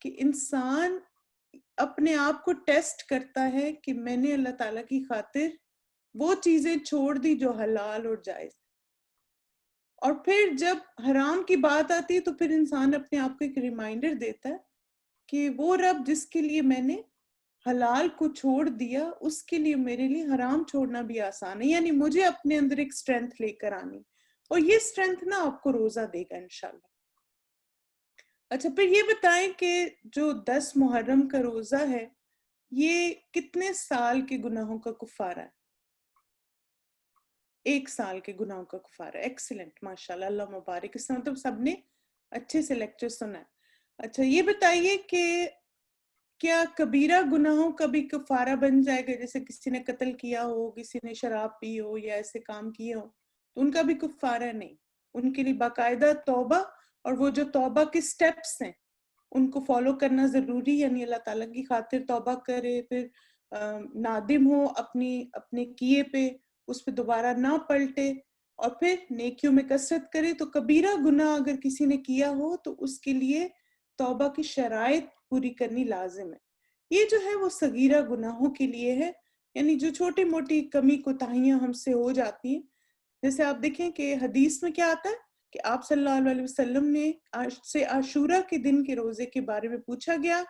کہ انسان اپنے آپ کو ٹیسٹ کرتا ہے کہ میں نے اللہ تعالیٰ کی خاطر وہ چیزیں چھوڑ دی جو حلال اور جائز، اور پھر جب حرام کی بات آتی ہے تو پھر انسان اپنے آپ کو ایک ریمائنڈر دیتا ہے کہ وہ رب جس کے لیے میں نے حلال کو چھوڑ دیا اس کے لیے میرے لیے حرام چھوڑنا بھی آسان ہے، یعنی مجھے اپنے اندر ایک اسٹرینتھ لے کر آنی، اور یہ اسٹرینتھ نا آپ کو روزہ دے گا انشاءاللہ۔ اچھا پھر یہ بتائیں کہ جو 10 محرم کا روزہ ہے یہ کتنے سال کے گناہوں کا کفارہ ہے؟ 1 سال کے گناہوں کا کفارہ۔ ایکسیلنٹ، ماشاءاللہ، اللہ مبارک، اس میں مطلب سب نے اچھے سے لیکچر سنا ہے۔ اچھا یہ بتائیے کہ کیا کبیرہ گناہوں کا بھی کفارہ بن جائے گا؟ جیسے کسی نے قتل کیا ہو، کسی نے شراب پی ہو یا ایسے کام کیے ہو تو ان کا بھی کفارہ نہیں، ان کے لیے باقاعدہ توبہ، اور وہ جو توبہ کے سٹیپس ہیں ان کو فالو کرنا ضروری، یعنی اللہ تعالیٰ کی خاطر توبہ کرے، پھر نادم ہو اپنے کیے پہ، اس پہ دوبارہ نہ پلٹے، اور پھر نیکیوں میں کثرت کرے۔ تو کبیرہ گناہ اگر کسی نے کیا ہو تو اس کے لیے توبہ کی شرائط پوری کرنی لازم ہے۔ یہ جو ہے وہ صغیرہ گناہوں کے لیے ہے، یعنی جو چھوٹی موٹی کمی کوتاہیاں ہم سے ہو جاتی ہیں۔ جیسے آپ دیکھیں کہ حدیث میں کیا آتا ہے کہ آپ صلی اللہ علیہ وسلم نے سے عاشورہ کے دن کے روزے کے بارے میں پوچھا گیا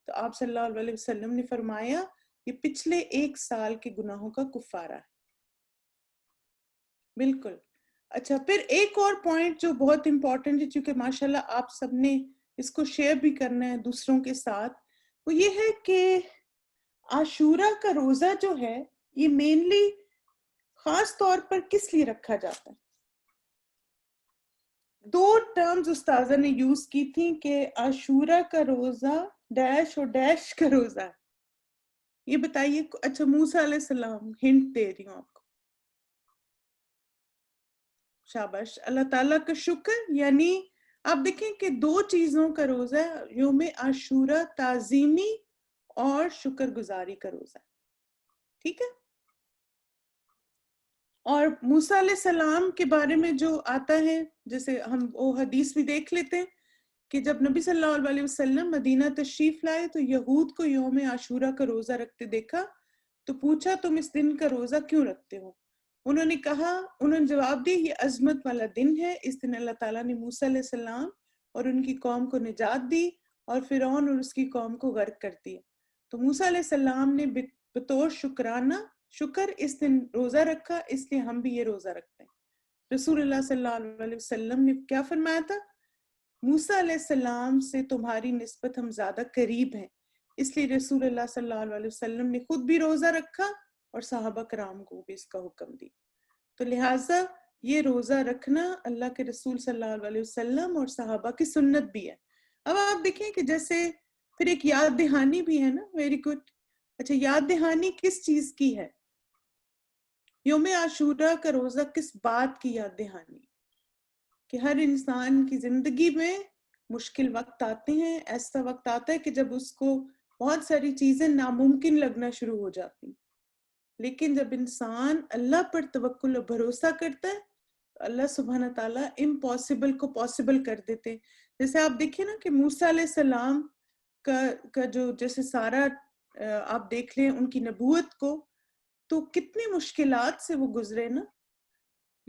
تو آپ صلی اللہ علیہ وسلم نے فرمایا یہ پچھلے 1 سال کے گناہوں کا کفارہ ہے۔ بالکل۔ اچھا پھر ایک اور پوائنٹ جو بہت امپورٹنٹ ہے، چونکہ ماشاءاللہ آپ سب نے اس کو شیئر بھی کرنا ہے دوسروں کے ساتھ، وہ یہ ہے کہ عاشورہ کا روزہ جو ہے یہ مینلی خاص طور پر کس لیے رکھا جاتا ہے؟ 2 ٹرمز استاذہ نے یوز کی تھی کہ عاشورہ کا روزہ ڈیش اور ڈیش کا روزہ ہے، یہ بتائیے۔ اچھا موسیٰ علیہ السلام، ہنٹ دے رہی ہوں آپ کو، شاباش، اللہ تعالیٰ کا شکر، یعنی آپ دیکھیں کہ 2 چیزوں کا روزہ ہے، یوم عاشورہ تعظیمی اور شکر گزاری کا روزہ ہے، ٹھیک ہے۔ اور موسیٰ علیہ السلام کے بارے میں جو آتا ہے، جیسے ہم وہ حدیث بھی دیکھ لیتے ہیں کہ جب نبی صلی اللہ علیہ وسلم مدینہ تشریف لائے تو یہود کو یوم عاشورہ کا روزہ رکھتے دیکھا تو پوچھا تم اس دن کا روزہ کیوں رکھتے ہو؟ انہوں نے جواب دی یہ عظمت والا دن ہے، اس دن اللہ تعالیٰ نے موسیٰ علیہ السلام اور ان کی قوم کو نجات دی اور فرعون اور اس کی قوم کو غرق کر دیا، تو موسیٰ علیہ السلام نے بطور شکرانہ شکر اس دن روزہ رکھا، اس لیے ہم بھی یہ روزہ رکھتے ہیں۔ رسول اللہ صلی اللہ علیہ وسلم نے کیا فرمایا تھا؟ موسیٰ علیہ السلام سے تمہاری نسبت ہم زیادہ قریب ہیں، اس لیے رسول اللہ صلی اللہ علیہ وسلم نے خود بھی روزہ رکھا اور صحابہ کرام کو بھی اس کا حکم دی۔ تو لہٰذا یہ روزہ رکھنا اللہ کے رسول صلی اللہ علیہ وسلم اور صحابہ کی سنت بھی ہے۔ اب آپ دیکھیں کہ جیسے پھر ایک یاد دہانی بھی ہے نا، ویری گڈ۔ اچھا یاد دہانی کس چیز کی ہے؟ یوم عاشورہ کا روزہ کس بات کی یاد دہانی؟ کہ ہر انسان کی زندگی میں مشکل وقت آتے ہیں، ایسا وقت آتا ہے کہ جب اس کو بہت ساری چیزیں ناممکن لگنا شروع ہو جاتی ہیں، لیکن جب انسان اللہ پر توکل اور بھروسہ کرتا ہے تو اللہ سبحانہ تعالیٰ امپاسبل کو پاسبل کر دیتے ہیں۔ جیسے آپ دیکھیں نا کہ موسیٰ علیہ السلام کا جو جیسے سارا آپ دیکھ لیں ان کی نبوت کو، تو کتنی مشکلات سے وہ گزرے نا،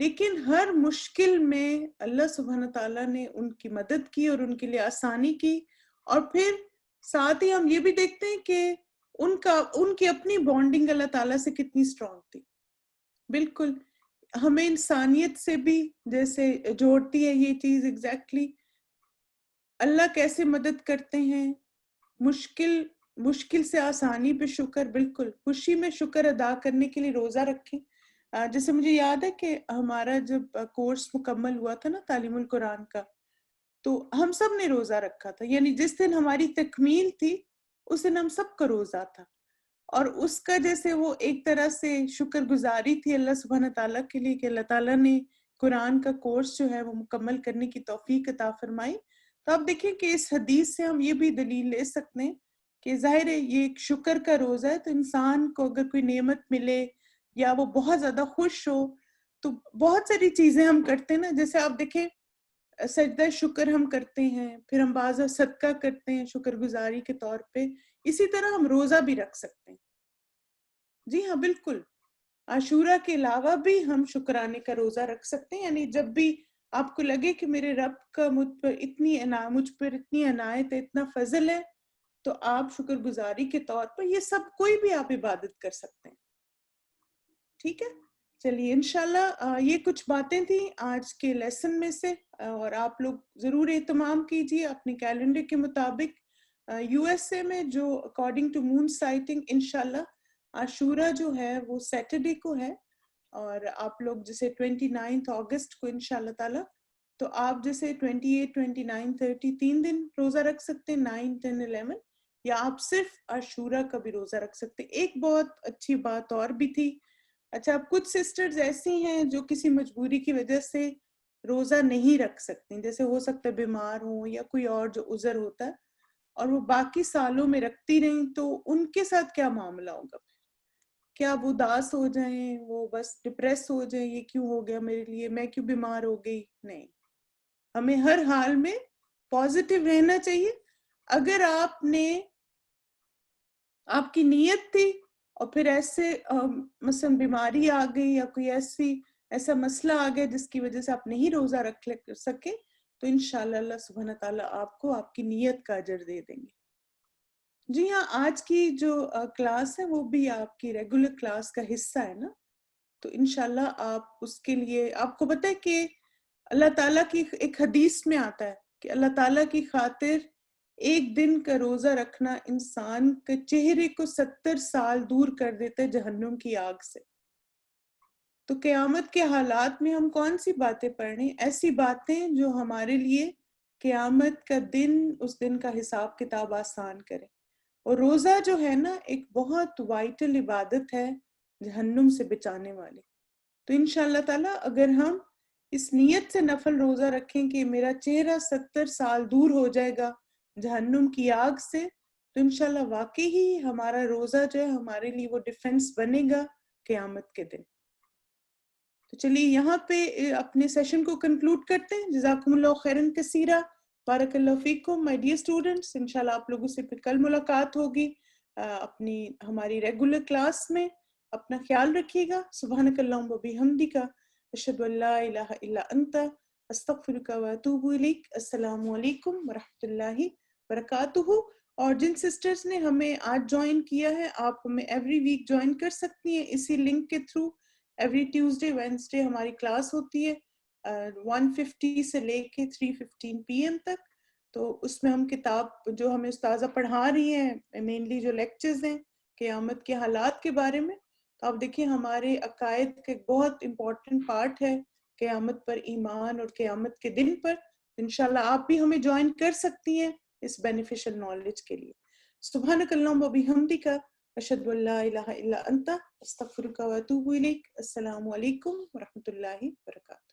لیکن ہر مشکل میں اللہ سبحانہ تعالیٰ نے ان کی مدد کی اور ان کے لیے آسانی کی، اور پھر ساتھ ہی ہم یہ بھی دیکھتے ہیں کہ ان کی اپنی بانڈنگ اللہ تعالیٰ سے کتنی اسٹرانگ تھی۔ بالکل ہمیں انسانیت سے بھی جیسے جوڑتی ہے یہ چیز، ایگزیکٹلی اللہ کیسے مدد کرتے ہیں، مشکل سے آسانی پہ شکر، بالکل خوشی میں شکر ادا کرنے کے لیے روزہ رکھیں۔ جیسے مجھے یاد ہے کہ ہمارا جب کورس مکمل ہوا تھا نا تعلیم القرآن کا، تو ہم سب نے روزہ رکھا تھا، یعنی جس دن ہماری تکمیل تھی اس دن ہم سب کا روزہ تھا، اور اس کا جیسے وہ ایک طرح سے شکر گزاری تھی اللہ سبحانہ تعالیٰ کے لیے کہ اللہ تعالیٰ نے قرآن کا کورس جو ہے وہ مکمل کرنے کی توفیق عطا فرمائی۔ تو آپ دیکھیں کہ اس حدیث سے ہم یہ بھی دلیل لے سکتے ہیں کہ ظاہر ہے یہ ایک شکر کا روزہ ہے، تو انسان کو اگر کوئی نعمت ملے یا وہ بہت زیادہ خوش ہو تو بہت ساری چیزیں ہم کرتے ہیں نا, جیسے آپ دیکھیں سجدہ شکر ہم کرتے ہیں, پھر ہم بعض صدقہ کرتے ہیں شکر گزاری کے طور پہ, اسی طرح ہم روزہ بھی رکھ سکتے ہیں. جی ہاں بالکل, عاشورہ کے علاوہ بھی ہم شکرانے کا روزہ رکھ سکتے ہیں. یعنی جب بھی آپ کو لگے کہ میرے رب کا مجھ پر اتنی عنایت ہے, اتنا فضل ہے, تو آپ شکر گزاری کے طور پر یہ سب کوئی بھی آپ عبادت کر سکتے ہیں. ٹھیک ہے, چلیے انشاءاللہ یہ کچھ باتیں تھیں آج کے لیسن میں سے, اور آپ لوگ ضرور اہتمام کیجیے اپنے کیلنڈر کے مطابق. یو ایس اے میں جو اکارڈنگ ٹو مون سائٹنگ انشاءاللہ عاشورہ جو ہے وہ سیٹرڈے کو ہے, اور آپ لوگ جیسے 29 اگست کو انشاءاللہ تعالی, تو آپ جیسے 28, 29, 30 3 دن روزہ رکھ سکتے ہیں, 9, 10, 11, یا آپ صرف عاشورہ کا بھی روزہ رکھ سکتے ہیں. ایک بہت اچھی بات اور بھی تھی, اچھا اب کچھ سسٹرز ایسی ہیں جو کسی مجبوری کی وجہ سے روزہ نہیں رکھ سکتی, جیسے ہو سکتا ہے بیمار ہوں یا کوئی اور جو عذر ہوتا ہے, اور وہ باقی سالوں میں رکھتی رہیں, تو ان کے ساتھ کیا معاملہ ہوگا؟ کیا وہ اداس ہو جائیں, وہ بس ڈپریس ہو جائیں, یہ کیوں ہو گیا میرے لیے, میں کیوں بیمار ہو گئی؟ نہیں, ہمیں ہر حال میں پازیٹیو رہنا چاہیے. اگر آپ کی نیت تھی اور پھر ایسے مثلا بیماری آ گئی یا کوئی ایسا مسئلہ آ گیا جس کی وجہ سے آپ نہیں روزہ رکھ سکے, تو انشاءاللہ اللہ سبحانہ تعالیٰ آپ کو آپ کی نیت کا اجر دے دیں گے. جی ہاں, آج کی جو کلاس ہے وہ بھی آپ کی ریگولر کلاس کا حصہ ہے نا, تو انشاءاللہ آپ اس کے لیے, آپ کو پتہ ہے کہ اللہ تعالیٰ کی ایک حدیث میں آتا ہے کہ اللہ تعالیٰ کی خاطر ایک دن کا روزہ رکھنا انسان کے چہرے کو 70 سال دور کر دیتا ہے جہنم کی آگ سے. تو قیامت کے حالات میں ہم کون سی باتیں پڑھ رہے ہیں؟ ایسی باتیں جو ہمارے لیے قیامت کا دن, اس دن کا حساب کتاب آسان کرے. اور روزہ جو ہے نا ایک بہت وائٹل عبادت ہے جہنم سے بچانے والی. تو انشاءاللہ تعالیٰ اگر ہم اس نیت سے نفل روزہ رکھیں کہ میرا چہرہ 70 سال دور ہو جائے گا جہنم کی آگ سے, تو انشاءاللہ واقعی ہی ہمارا روزہ جو ہے ہمارے لیے وہ ڈیفنس بنے گا قیامت کے دن. تو چلیے یہاں پہ اپنے سیشن کو کنکلوڈ کرتے ہیں. جزاکم اللہ خیرن کثیرہ, بارک اللہ فیکم مائی ڈیئر اسٹوڈنٹس. انشاءاللہ آپ لوگوں سے پھر کل ملاقات ہوگی ہماری ریگولر کلاس میں. اپنا خیال رکھیے گا. سبحانک اللہم و بحمدک, اشہد ان لا الہ الا انت, استغفرک و اتوب الیک. السلام علیکم ورحمۃ اللہ وبرکاتہ. اور جن سسٹرز نے ہمیں آج جوائن کیا ہے, آپ ہمیں ایوری ویک جوائن کر سکتی ہیں اسی لنک کے تھرو. ایوری ٹیوزڈے وینسڈے ہماری کلاس ہوتی ہے 1:50 سے لے کے 3:15 PM تک. تو اس میں ہم کتاب جو ہمیں استاذہ پڑھا رہی ہیں, مینلی جو لیکچرز ہیں قیامت کے حالات کے بارے میں, تو آپ دیکھیں ہمارے عقائد کا ایک بہت امپورٹنٹ پارٹ ہے قیامت پر ایمان اور قیامت کے دن پر. انشاءاللہ آپ بھی ہمیں جوائن کر سکتی ہیں اس بینیفیشل نالج کے لیے. سبحانک اللہم و بحمدک, اشہد ان لا الہ الا انت, استغفرک و اتوب الیک. السلام علیکم ورحمۃ اللہ وبرکاتہ.